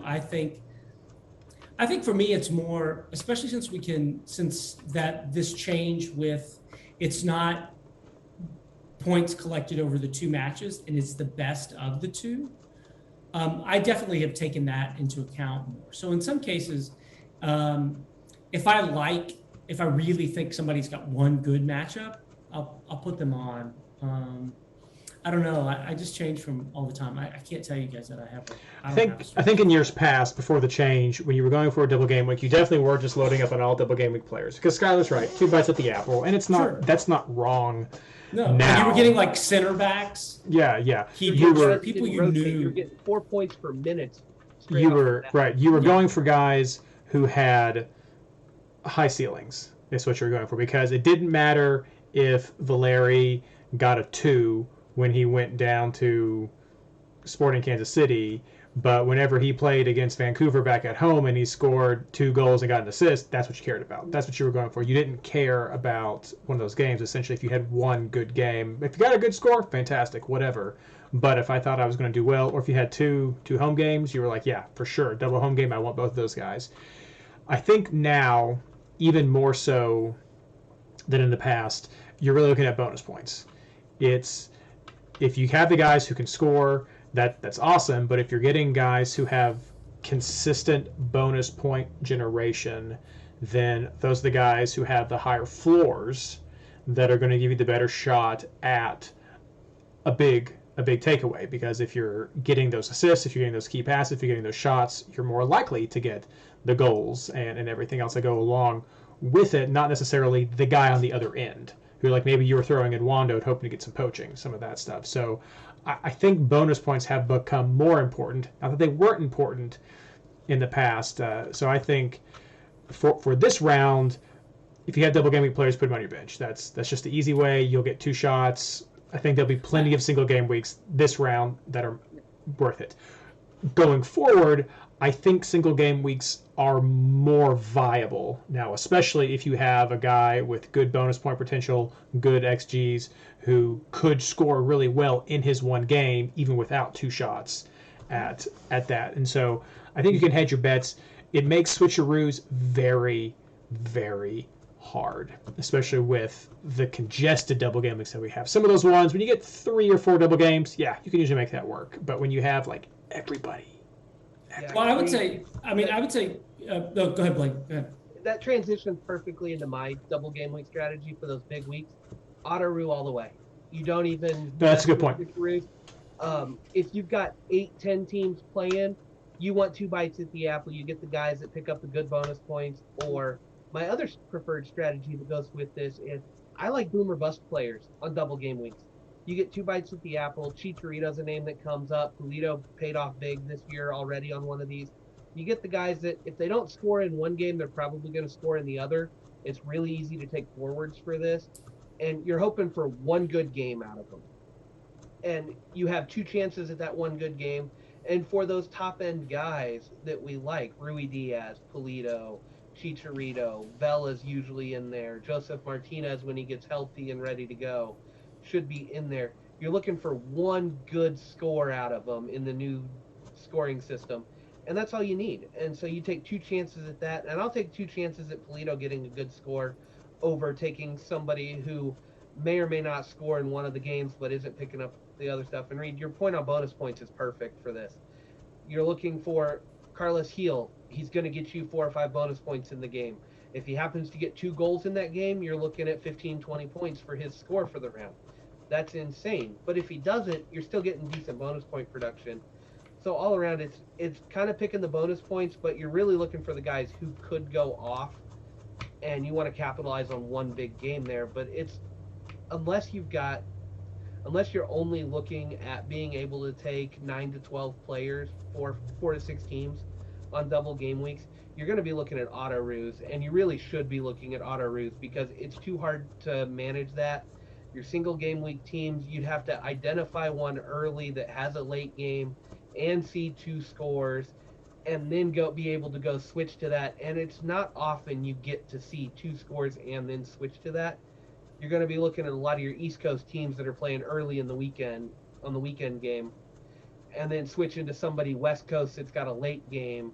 I think for me it's more, especially since this change with, it's not points collected over the 2 matches and it's the best of the 2. I definitely have taken that into account more. So in some cases, if I really think somebody's got one good matchup, I'll put them on. I don't know. I just change from all the time. I can't tell you guys that I have. I think in years past, before the change, when you were going for a double game week, you definitely were just loading up on all double game week players. Because Skylar's right, 2 bites at the apple, and it's not. Sure. That's not wrong. No, now. You were getting like center backs. Yeah. You were people you knew. You were getting 4 points per minute. You were right. You were going for guys who had high ceilings. Is what you were going for, because it didn't matter if Valeri got a 2 when he went down to Sporting Kansas City, but whenever he played against Vancouver back at home and he scored 2 goals and got an assist, that's what you cared about. That's what you were going for. You didn't care about one of those games, essentially, if you had one good game. If you got a good score, fantastic, whatever. But if I thought I was going to do well, or if you had two home games, you were like, yeah, for sure, double home game, I want both of those guys. I think now, even more so than in the past, you're really looking at bonus points. It's, if you have the guys who can score, that's awesome. But if you're getting guys who have consistent bonus point generation, then those are the guys who have the higher floors that are going to give you the better shot at a big takeaway. Because if you're getting those assists, if you're getting those key passes, if you're getting those shots, you're more likely to get the goals and everything else that go along with it, not necessarily the guy on the other end who, like, maybe you were throwing in Wando hoping to get some poaching, some of that stuff. So I think bonus points have become more important. Not that they weren't important in the past. So I think for this round, if you have double game week players, put them on your bench. That's just the easy way. You'll get 2 shots. I think there'll be plenty of single game weeks this round that are worth it. Going forward, I think single game weeks are more viable now, especially if you have a guy with good bonus point potential, good XGs, who could score really well in his one game, even without 2 shots at that. And so I think you can hedge your bets. It makes switcheroos very, very hard, especially with the congested double game weeks that we have. Some of those ones, when you get 3 or 4 double games, yeah, you can usually make that work. But when you have like everybody. Well, I would say, no, go ahead, Blake. Go ahead. That transitions perfectly into my double game week strategy for those big weeks. Auto rue all the way. You don't even. That's a good point. If you've got 8-10 teams playing, you want 2 bites at the apple. You get the guys that pick up the good bonus points. Or my other preferred strategy that goes with this is I like boomer bust players on double game weeks. You get 2 bites at the apple. Chicharito's a name that comes up. Pulido paid off big this year already on one of these. You get the guys that if they don't score in one game, they're probably going to score in the other. It's really easy to take forwards for this. And you're hoping for one good game out of them. And you have 2 chances at that one good game. And for those top-end guys that we like, Rui Diaz, Pulido, Chicharito, Vela's usually in there, Joseph Martinez when he gets healthy and ready to go, should be in there. You're looking for one good score out of them in the new scoring system. And that's all you need. And so you take 2 chances at that. And I'll take 2 chances at Pulido getting a good score over taking somebody who may or may not score in one of the games but isn't picking up the other stuff. And Reed, your point on bonus points is perfect for this. You're looking for Carlos Heel. He's going to get you 4 or 5 bonus points in the game. If he happens to get 2 goals in that game, you're looking at 15, 20 points for his score for the round. That's insane. But if he doesn't, you're still getting decent bonus point production. So all around, it's kind of picking the bonus points, but you're really looking for the guys who could go off, and you want to capitalize on one big game there. But it's unless you're only looking at being able to take 9 to 12 players or 4 to 6 teams on double game weeks, you're going to be looking at auto ruse, and you really should be looking at auto ruse because it's too hard to manage that. Your single game week teams, you'd have to identify one early that has a late game and see 2 scores and then be able to go switch to that. And it's not often you get to see 2 scores and then switch to that. You're going to be looking at a lot of your East Coast teams that are playing early in the weekend, on the weekend game, and then switch into somebody West Coast that's got a late game.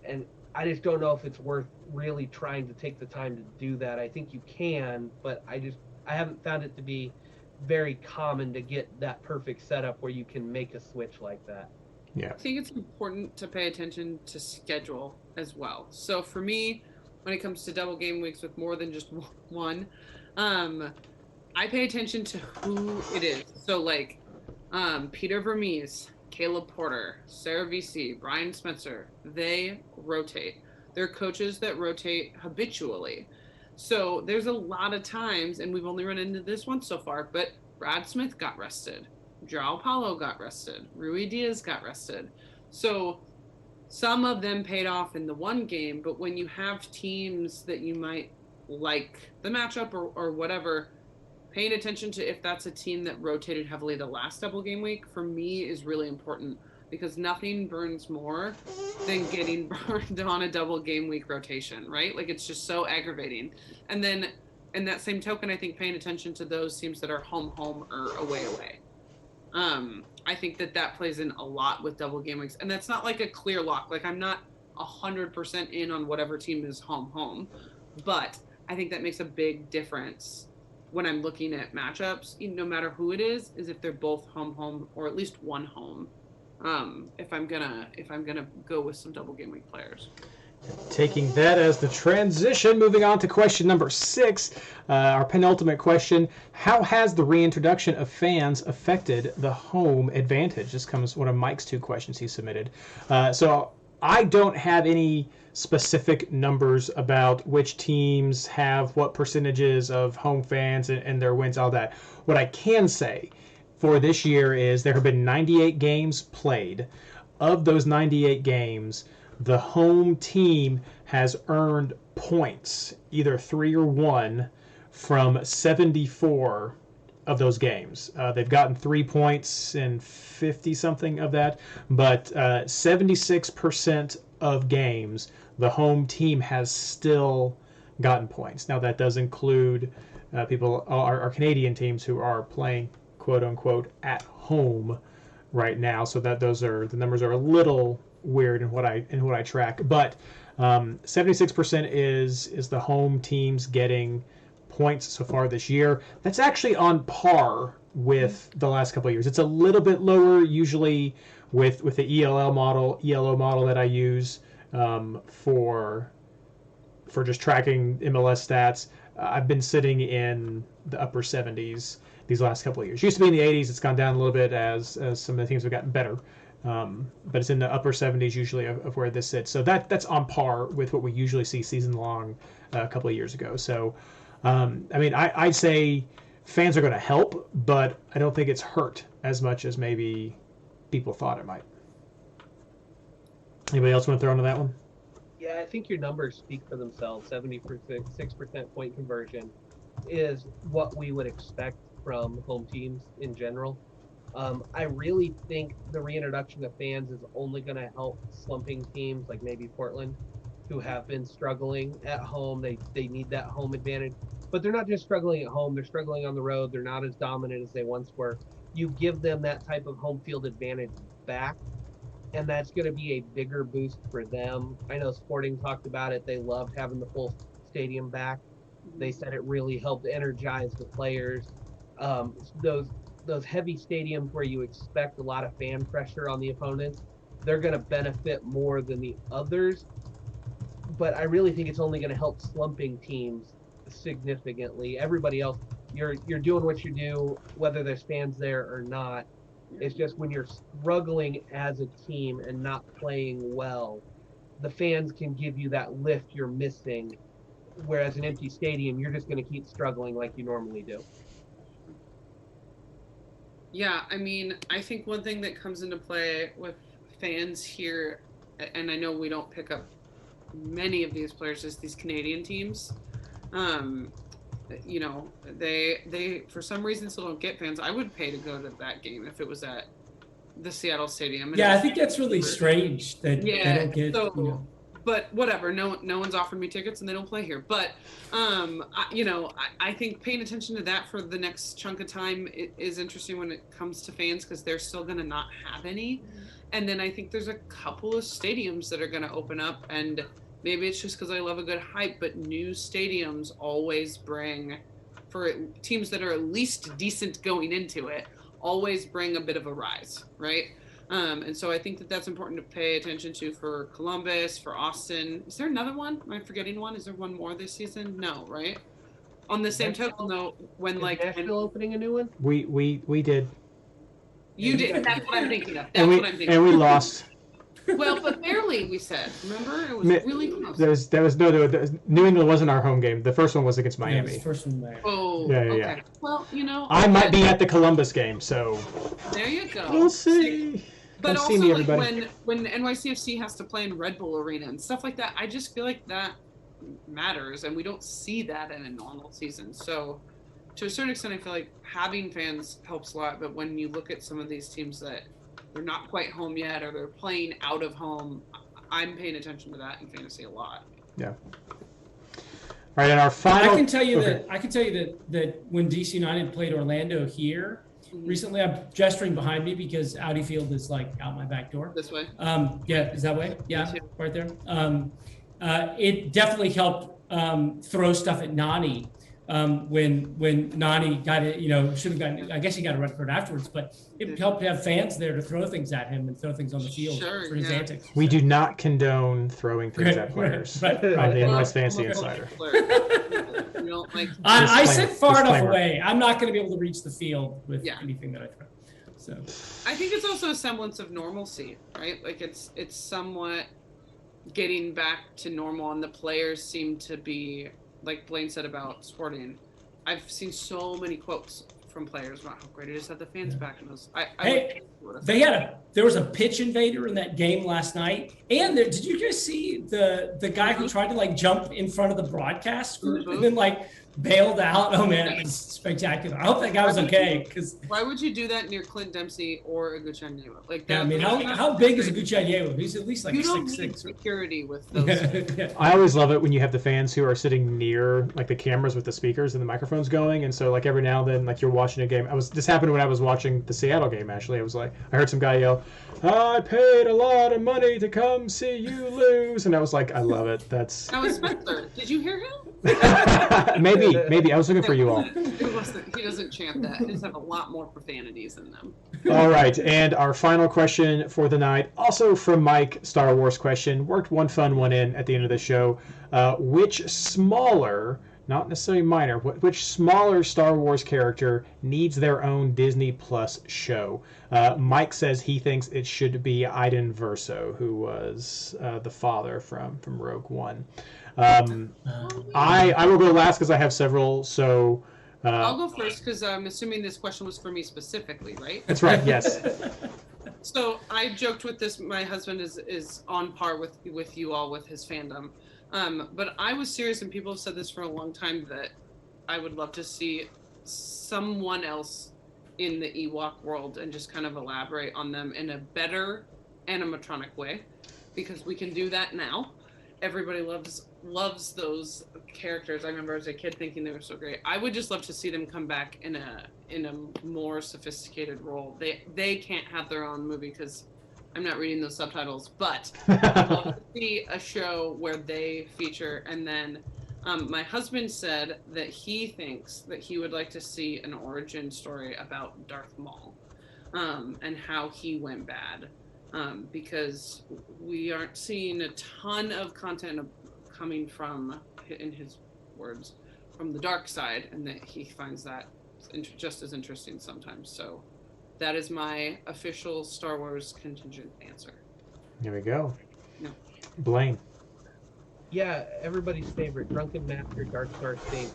And I just don't know if it's worth really trying to take the time to do that. I think you can, but I haven't found it to be very common to get that perfect setup where you can make a switch like that. Yeah. I think it's important to pay attention to schedule as well. So for me, when it comes to double game weeks with more than just one, I pay attention to who it is. So like Peter Vermees, Caleb Porter, Sarah VC, Brian Spencer, they rotate. They're coaches that rotate habitually. So there's a lot of times, and we've only run into this once so far, but Brad Smith got rested. Joao Paulo got rested. Rui Diaz got rested. So some of them paid off in the one game, but when you have teams that you might like the matchup or whatever, paying attention to if that's a team that rotated heavily the last double game week, for me, is really important because nothing burns more than getting burned on a double game week rotation, right? Like it's just so aggravating. And then in that same token, I think paying attention to those teams that are home or away. I think that plays in a lot with double game weeks, and that's not like a clear lock. Like I'm not 100% in on whatever team is home, but I think that makes a big difference when I'm looking at matchups, no matter who it is if they're both home, or at least one home. If I'm gonna go with some double game week players. Taking that as the transition, moving on to question number 6, our penultimate question. How has the reintroduction of fans affected the home advantage? This comes one of Mike's 2 questions he submitted. So I don't have any specific numbers about which teams have what percentages of home fans and their wins, all that. What I can say for this year is there have been 98 games played. Of those 98 games, the home team has earned points, either 3 or 1, from 74 of those games. They've gotten 3 points in 50 something of that, but 76% of games the home team has still gotten points. Now that does include our Canadian teams who are playing quote unquote at home right now, so that the numbers are a little weird in what I track, but 76% is the home teams getting points so far this year. That's actually on par with the last couple of years. It's a little bit lower usually with the ELO model that I use for just tracking MLS stats. I've been sitting in the upper 70s these last couple of years. Used to be in the 80s. It's gone down a little bit as some of the teams have gotten better. But it's in the upper 70s usually of where this sits. So that's on par with what we usually see season long a couple of years ago. So, I'd say fans are going to help, but I don't think it's hurt as much as maybe people thought it might. Anybody else want to throw into that one? Yeah, I think your numbers speak for themselves. 76% point conversion is what we would expect from home teams in general. I really think the reintroduction of fans is only going to help slumping teams like maybe Portland, who have been struggling at home. They need that home advantage. But they're not just struggling at home, they're struggling on the road. They're not as dominant as they once were. You give them that type of home field advantage back, and that's going to be a bigger boost for them. I know Sporting talked about it. They loved having the full stadium back. They said it really helped energize the players. Those heavy stadiums where you expect a lot of fan pressure on the opponents, they're going to benefit more than the others. But I really think it's only going to help slumping teams significantly. Everybody else, you're doing what you do, whether there's fans there or not. It's just when you're struggling as a team and not playing well, the fans can give you that lift you're missing. Whereas an empty stadium, you're just going to keep struggling like you normally do. Yeah, I think one thing that comes into play with fans here, and I know we don't pick up many of these players, is these Canadian teams. They for some reason still don't get fans. I would pay to go to that game if it was at the Seattle Stadium. Yeah, I think that's really strange that they don't get. So, but whatever. No one's offered me tickets, and they don't play here. But I think paying attention to that for the next chunk of time is interesting when it comes to fans, because they're still going to not have any. And then I think there's a couple of stadiums that are going to open up, and maybe it's just because I love a good hype, but new stadiums always bring, for teams that are at least decent going into it, always bring a bit of a rise, right? And so I think that's important to pay attention to for Columbus, for Austin. Is there another one? Am I forgetting one? Is there one more this season? No, right? On the same token, though, when Nashville opening a new one? We did. You did. That's what I'm thinking of. And we lost. Well, but barely, we said. Remember? It was really close. New England wasn't our home game. The first one was against Miami. Yeah, first one there. Oh, yeah. Okay. Well, I might be at the Columbus game, so there you go. We'll see. But Come also, see me, everybody. when NYCFC has to play in Red Bull Arena and stuff like that, I just feel like that matters, and we don't see that in a normal season. So, to a certain extent, I feel like having fans helps a lot. But when you look at some of these teams that they're not quite home yet, or they're playing out of home, I'm paying attention to that in fantasy a lot. Yeah. All right, and our final. I can tell you that when DC United played Orlando here recently, I'm gesturing behind me because Audi Field is like out my back door. This way. Yeah, is that way? Yeah, right there. It definitely helped throw stuff at Nani. When Nani got it, should have gotten. I guess he got a red card afterwards, but it helped to have fans there to throw things at him and throw things on the field for his antics. We do not condone throwing things at players on the MLS Fantasy Insider. I sit far enough away. I'm not going to be able to reach the field with anything that I throw. So I think it's also a semblance of normalcy, right? Like it's somewhat getting back to normal, and the players seem to be, like Blaine said about Sporting, I've seen so many quotes from players about how great it is that the fans back in those. Hey, there was a pitch invader in that game last night, and did you guys see the guy who tried to like jump in front of the broadcast group and then like bailed out? Oh man, it was spectacular. I hope that guy was okay. Because why would you do that near Clint Dempsey or Aguchayewa? Like that. Yeah, I mean, how big is Aguchayewa? He's at least like 6'6". Security with those. Yeah. I always love it when you have the fans who are sitting near like the cameras with the speakers and the microphones going, and so like every now and then, like you're watching a game. This happened when I was watching the Seattle game. Actually, I was like, I heard some guy yell, "I paid a lot of money to come see you lose," and I was like, I love it. That's. That was Spencer. Did you hear him? maybe I was looking for you all. It wasn't. He doesn't chant that. He just have a lot more profanities in them. All right, and our final question for the night, also from Mike, Star Wars question. Worked one fun one in at the end of the show. Which smaller, not necessarily minor, which smaller Star Wars character needs their own Disney Plus show? Mike says he thinks it should be Iden Verso, who was the father from Rogue One. I will go last because I have several, so... I'll go first because I'm assuming this question was for me specifically, right? That's right, yes. So I joked with this. My husband is on par with you all with his fandom. But I was serious, and people have said this for a long time, that I would love to see someone else in the Ewok world and just kind of elaborate on them in a better animatronic way, because we can do that now. Everybody loves those characters. I remember as a kid thinking they were so great. I would just love to see them come back in a more sophisticated role. They can't have their own movie because I'm not reading those subtitles, but I'd love to see a show where they feature. And then my husband said that he thinks that he would like to see an origin story about Darth Maul and how he went bad. Because we aren't seeing a ton of content coming from, in his words, from the dark side, and that he finds that just as interesting sometimes. So that is my official Star Wars contingent answer. Here we go. No. Blaine. Yeah, everybody's favorite, Drunken Master Dark Star State.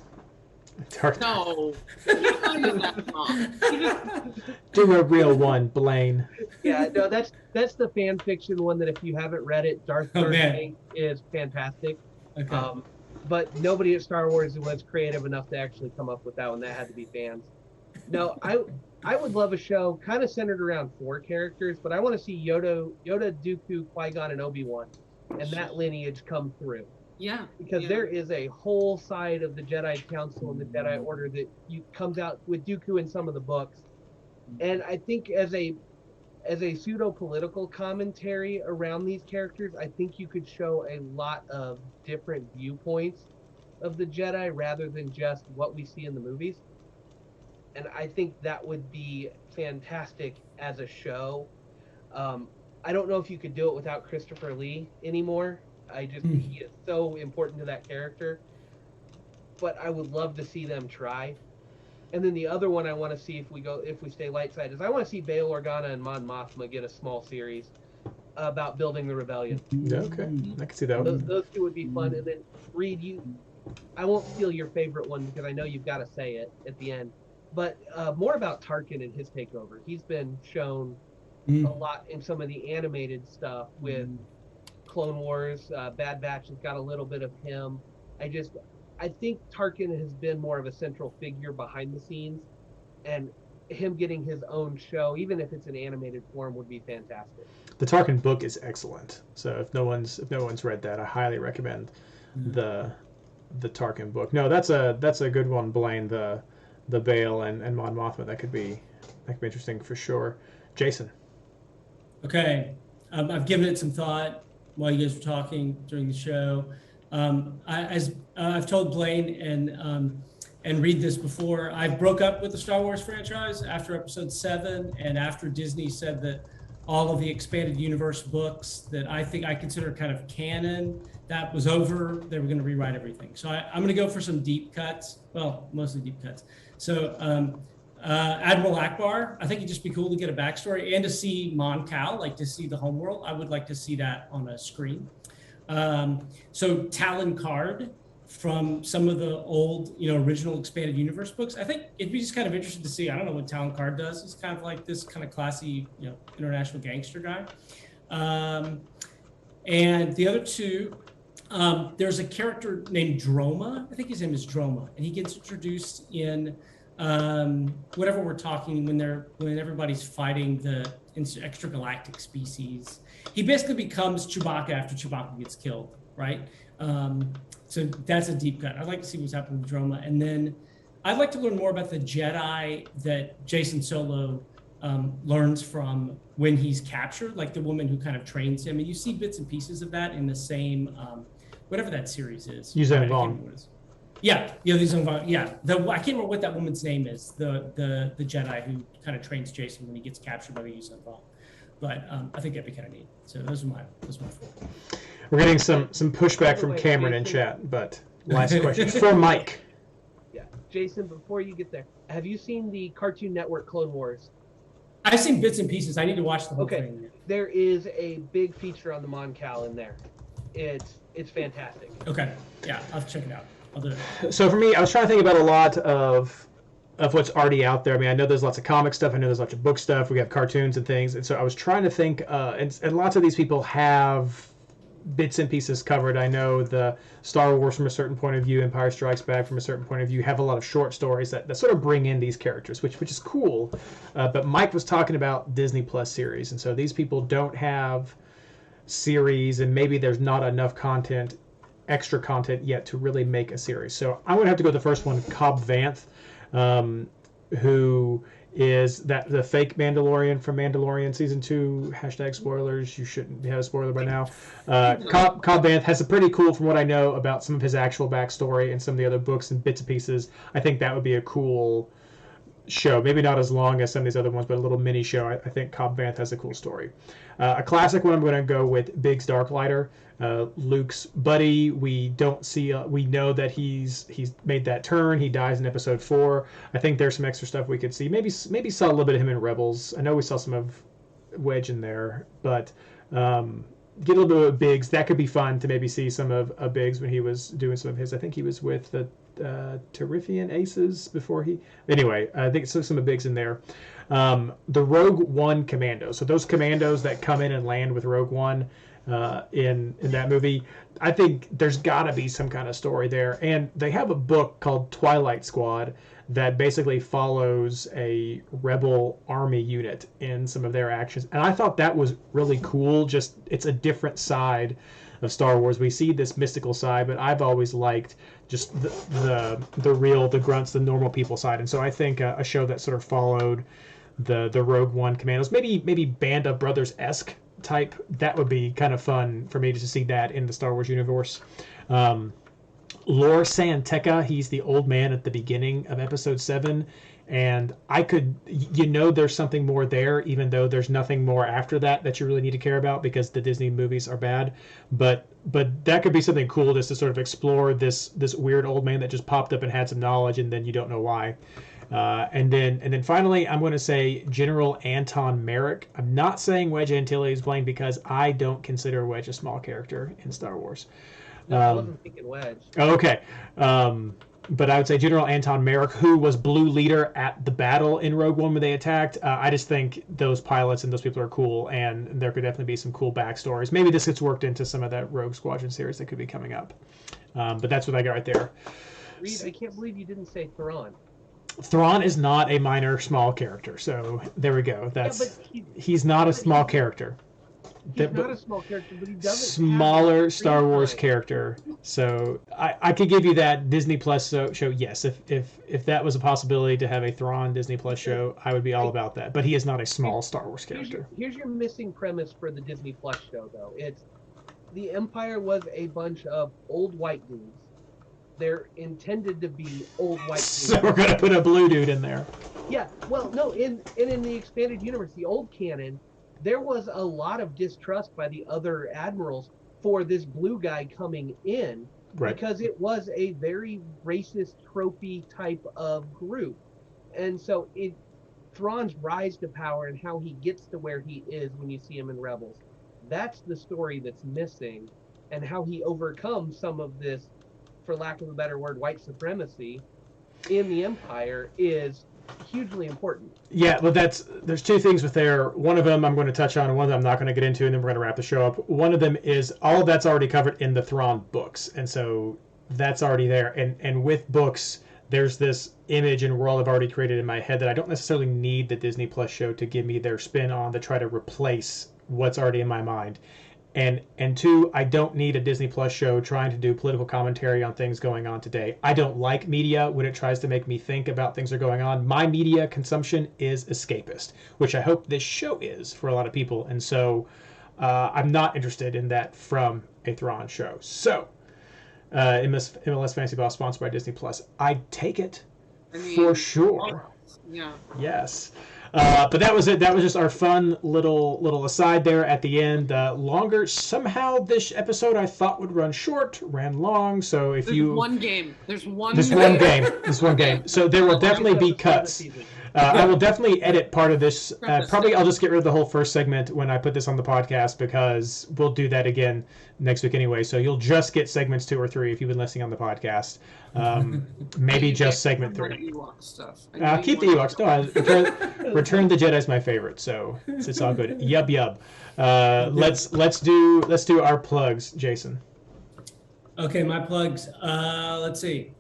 No. That wrong. Do a real one, Blaine. Yeah, no, that's the fan fiction one that if you haven't read it, Darth Star State is fantastic. Okay. But nobody at Star Wars was creative enough to actually come up with that one. That had to be fans. No, I would love a show kind of centered around 4 characters, but I want to see Yoda, Dooku, Qui-Gon, and Obi-Wan, and that lineage come through. Yeah. Because there is a whole side of the Jedi Council and the Jedi Order that comes out with Dooku in some of the books. And I think as a pseudo-political commentary around these characters, I think you could show a lot of different viewpoints of the Jedi rather than just what we see in the movies. And I think that would be fantastic as a show. I don't know if you could do it without Christopher Lee anymore. He is so important to that character. But I would love to see them try. And then the other one I want to see if we stay light side is I want to see Bail Organa and Mon Mothma get a small series about building the rebellion. Okay, I can see that one. Those 2 would be fun. And then Reed, I won't steal your favorite one because I know you've got to say it at the end. But more about Tarkin and his takeover. He's been shown a lot in some of the animated stuff with Clone Wars. Bad Batch has got a little bit of him. I think Tarkin has been more of a central figure behind the scenes, and him getting his own show, even if it's an animated form, would be fantastic. The Tarkin book is excellent. So if no one's read that, I highly recommend the Tarkin book. No, that's a good one, Blaine. The Bail and Mon Mothma, that could be interesting for sure. Jason. Okay, I've given it some thought while you guys were talking during the show. I've told Blaine and Reed this before. I broke up with the Star Wars franchise after Episode 7, and after Disney said that all of the expanded universe books that I think I consider kind of canon, that was over. They were going to rewrite everything. So I'm going to go for some deep cuts. Well, mostly deep cuts. So Admiral Ackbar, I think it'd just be cool to get a backstory and to see Mon Cal, like to see the homeworld. I would like to see that on a screen. So Talon Card from some of the old, original expanded universe books. I think it'd be just kind of interesting to see. I don't know what Talon Card does. He's kind of like this kind of classy, international gangster guy. And the other two, there's a character named Droma. I think his name is Droma, and he gets introduced in whatever we're talking when everybody's fighting the extragalactic species. He basically becomes Chewbacca after Chewbacca gets killed, right? So that's a deep cut. I'd like to see what's happening with Droma, and then I'd like to learn more about the Jedi that Jason Solo learns from when he's captured, like the woman who kind of trains him. And you see bits and pieces of that in the same, whatever that series is. Yuzhan Vong. Yeah, Yuzhan Vong. Yeah, I can't remember what that woman's name is. The Jedi who kind of trains Jason when he gets captured by the Yuzhan Vong. But I think that'd be kind of neat. So those are my four. We're getting some pushback from Cameron in chat, but last question for Mike. Yeah, Jason. Before you get there, have you seen the Cartoon Network Clone Wars? I've seen bits and pieces. I need to watch the whole thing. Okay, there is a big feature on the Mon Cal in there. It's fantastic. Okay, yeah, I'll check it out. I'll do it. So for me, I was trying to think about a lot of what's already out there. I mean, I know there's lots of comic stuff. I know there's lots of book stuff. We have cartoons and things. And so I was trying to think, and lots of these people have bits and pieces covered. I know the Star Wars from a certain point of view, Empire Strikes Back from a certain point of view, have a lot of short stories that sort of bring in these characters, which is cool. But Mike was talking about Disney Plus series, and so these people don't have series, and maybe there's not enough content, extra content yet to really make a series. So I'm going to have to go with the first one, Cobb Vanth, who is the fake Mandalorian from Mandalorian season 2. # spoilers. You shouldn't have a spoiler by now. Cobb Vanth has a pretty cool, from what I know about some of his actual backstory and some of the other books and bits and pieces. I think that would be a cool show. Maybe not as long as some of these other ones, but a little mini show. I think Cobb Vanth has a cool story. A classic one, I'm going to go with Biggs Darklighter. Luke's buddy. We don't see. We know that he's made that turn. He dies in episode 4. I think there's some extra stuff we could see. Maybe saw a little bit of him in Rebels. I know we saw some of Wedge in there, but get a little bit of Biggs. That could be fun to maybe see some of Biggs when he was doing some of his. I think he was with the Terrifian Aces before he. Anyway, I think some of Biggs in there. The Rogue One commandos. So those commandos that come in and land with Rogue One. In that movie, I think there's got to be some kind of story there. And they have a book called Twilight Squad that basically follows a rebel army unit in some of their actions. And I thought that was really cool. Just it's a different side of Star Wars. We see this mystical side, but I've always liked just the grunts, the normal people side. And so I think a show that sort of followed the Rogue One commandos, maybe Band of Brothers-esque type, that would be kind of fun for me to see that in the Star Wars universe. Lor San Tekka, he's the old man at the beginning of episode 7, and there's something more there, even though there's nothing more after that you really need to care about because the Disney movies are bad. But that could be something cool, just to sort of explore this weird old man that just popped up and had some knowledge, and then you don't know why. And then finally, I'm going to say General Anton Merrick. I'm not saying Wedge Antilles is playing because I don't consider Wedge a small character in Star Wars. No, I wasn't thinking Wedge. Okay. But I would say General Anton Merrick, who was blue leader at the battle in Rogue One when they attacked. I just think those pilots and those people are cool, and there could definitely be some cool backstories. Maybe this gets worked into some of that Rogue Squadron series that could be coming up. But that's what I got right there. Reed, I can't believe you didn't say Thrawn. Thrawn is not a minor small character, so there we go. He's not a small character. He's not a small character, but he doesn't. Smaller Star Wars character. So I could give you that Disney Plus show. Yes, if that was a possibility to have a Thrawn Disney Plus show, I would be all about that. But he is not a small Star Wars character. Here's your missing premise for the Disney Plus show, though. It's the Empire was a bunch of old white dudes. They're intended to be old white dudes. So we're gonna put a blue dude in there. Yeah, well, no, in the expanded universe, the old canon, there was a lot of distrust by the other admirals for this blue guy coming in, right, because it was a very racist, tropey type of group. And so Thrawn's rise to power and how he gets to where he is when you see him in Rebels, that's the story that's missing, and how he overcomes some of this for lack of a better word, white supremacy in the empire is hugely important. Yeah, but there's two things with there. One of them I'm going to touch on, and one of them I'm not going to get into, and then we're going to wrap the show up. One of them is all of that's already covered in the Thrawn books, and so that's already there. And with books, there's this image and world I've already created in my head that I don't necessarily need the Disney Plus show to give me their spin on to try to replace what's already in my mind. And two, I don't need a Disney Plus show trying to do political commentary on things going on today. I don't like media when it tries to make me think about things that are going on. My media consumption is escapist, which I hope this show is for a lot of people. And so I'm not interested in that from a Thrawn show. So MLS Fantasy Boss sponsored by Disney Plus. I'd take it for sure. Yeah. Yes. But that was it. That was just our fun little aside there at the end. Longer. Somehow this episode I thought would run short, ran long. So if There's one game. There's one game. So there will definitely be cuts. I will definitely edit part of this. Probably I'll just get rid of the whole first segment when I put this on the podcast because we'll do that again next week anyway. So you'll just get segments 2 or 3 if you've been listening on the podcast. Maybe just segment 3. Keep the Ewoks. No, Return the Jedi is my favorite, so it's all good. Yub. Let's do our plugs, Jason. Okay, my plugs. Let's see.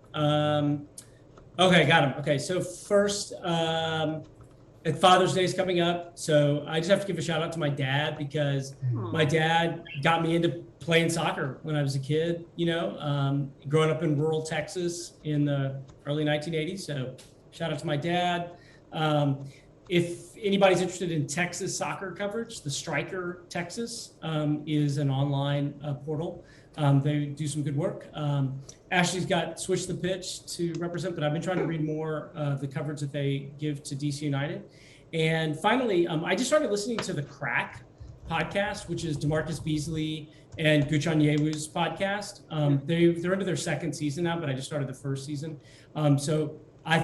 Okay, got them. Okay, so first, Father's Day is coming up, so I just have to give a shout out to my dad because my dad got me into playing soccer when I was a kid, growing up in rural Texas in the early 1980s. So shout out to my dad. If anybody's interested in Texas soccer coverage, the Striker Texas is an online portal. They do some good work. Ashley's got Switch the Pitch to represent, but I've been trying to read more of the coverage that they give to DC United. And finally, I just started listening to the Crack podcast, which is DeMarcus Beasley and Guchan Yewu's podcast. They're into their second season now, but I just started the first season. So I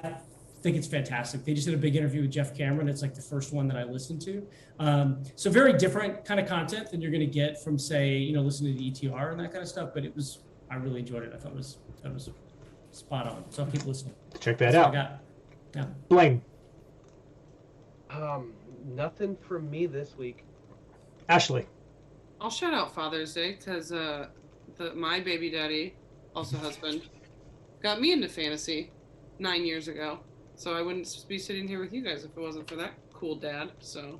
think it's fantastic. They just did a big interview with Jeff Cameron. It's like the first one that I listened to. So very different kind of content than you're going to get from, say, listening to ETR and that kind of stuff. But I really enjoyed it. I thought it was spot on. So I'll keep listening. Check that out. Yeah. Blaine. Nothing from me this week. Ashley. I'll shout out Father's Day because my baby daddy, also husband, got me into fantasy 9 years ago. So I wouldn't be sitting here with you guys if it wasn't for that cool dad. So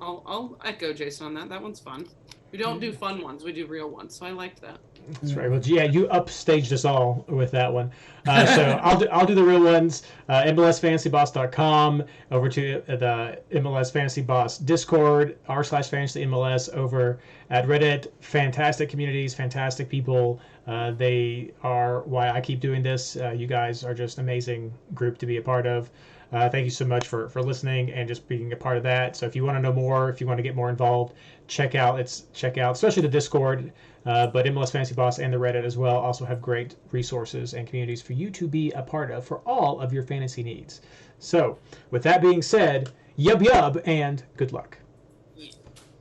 I'll echo Jason on that. That one's fun. We don't do fun ones. We do real ones. So I liked that. That's right. Well, yeah, you upstaged us all with that one. So I'll do the real ones. MLSFantasyBoss.com, over to the MLS Fantasy Boss Discord, r/FantasyMLS over at Reddit. Fantastic communities, fantastic people. They are why I keep doing this. You guys are just an amazing group to be a part of. Thank you so much for listening and just being a part of that. So if you want to know more, if you want to get more involved, check out especially the Discord, but MLS Fantasy Boss and the Reddit as well also have great resources and communities for you to be a part of for all of your fantasy needs. So with that being said, yub and good luck.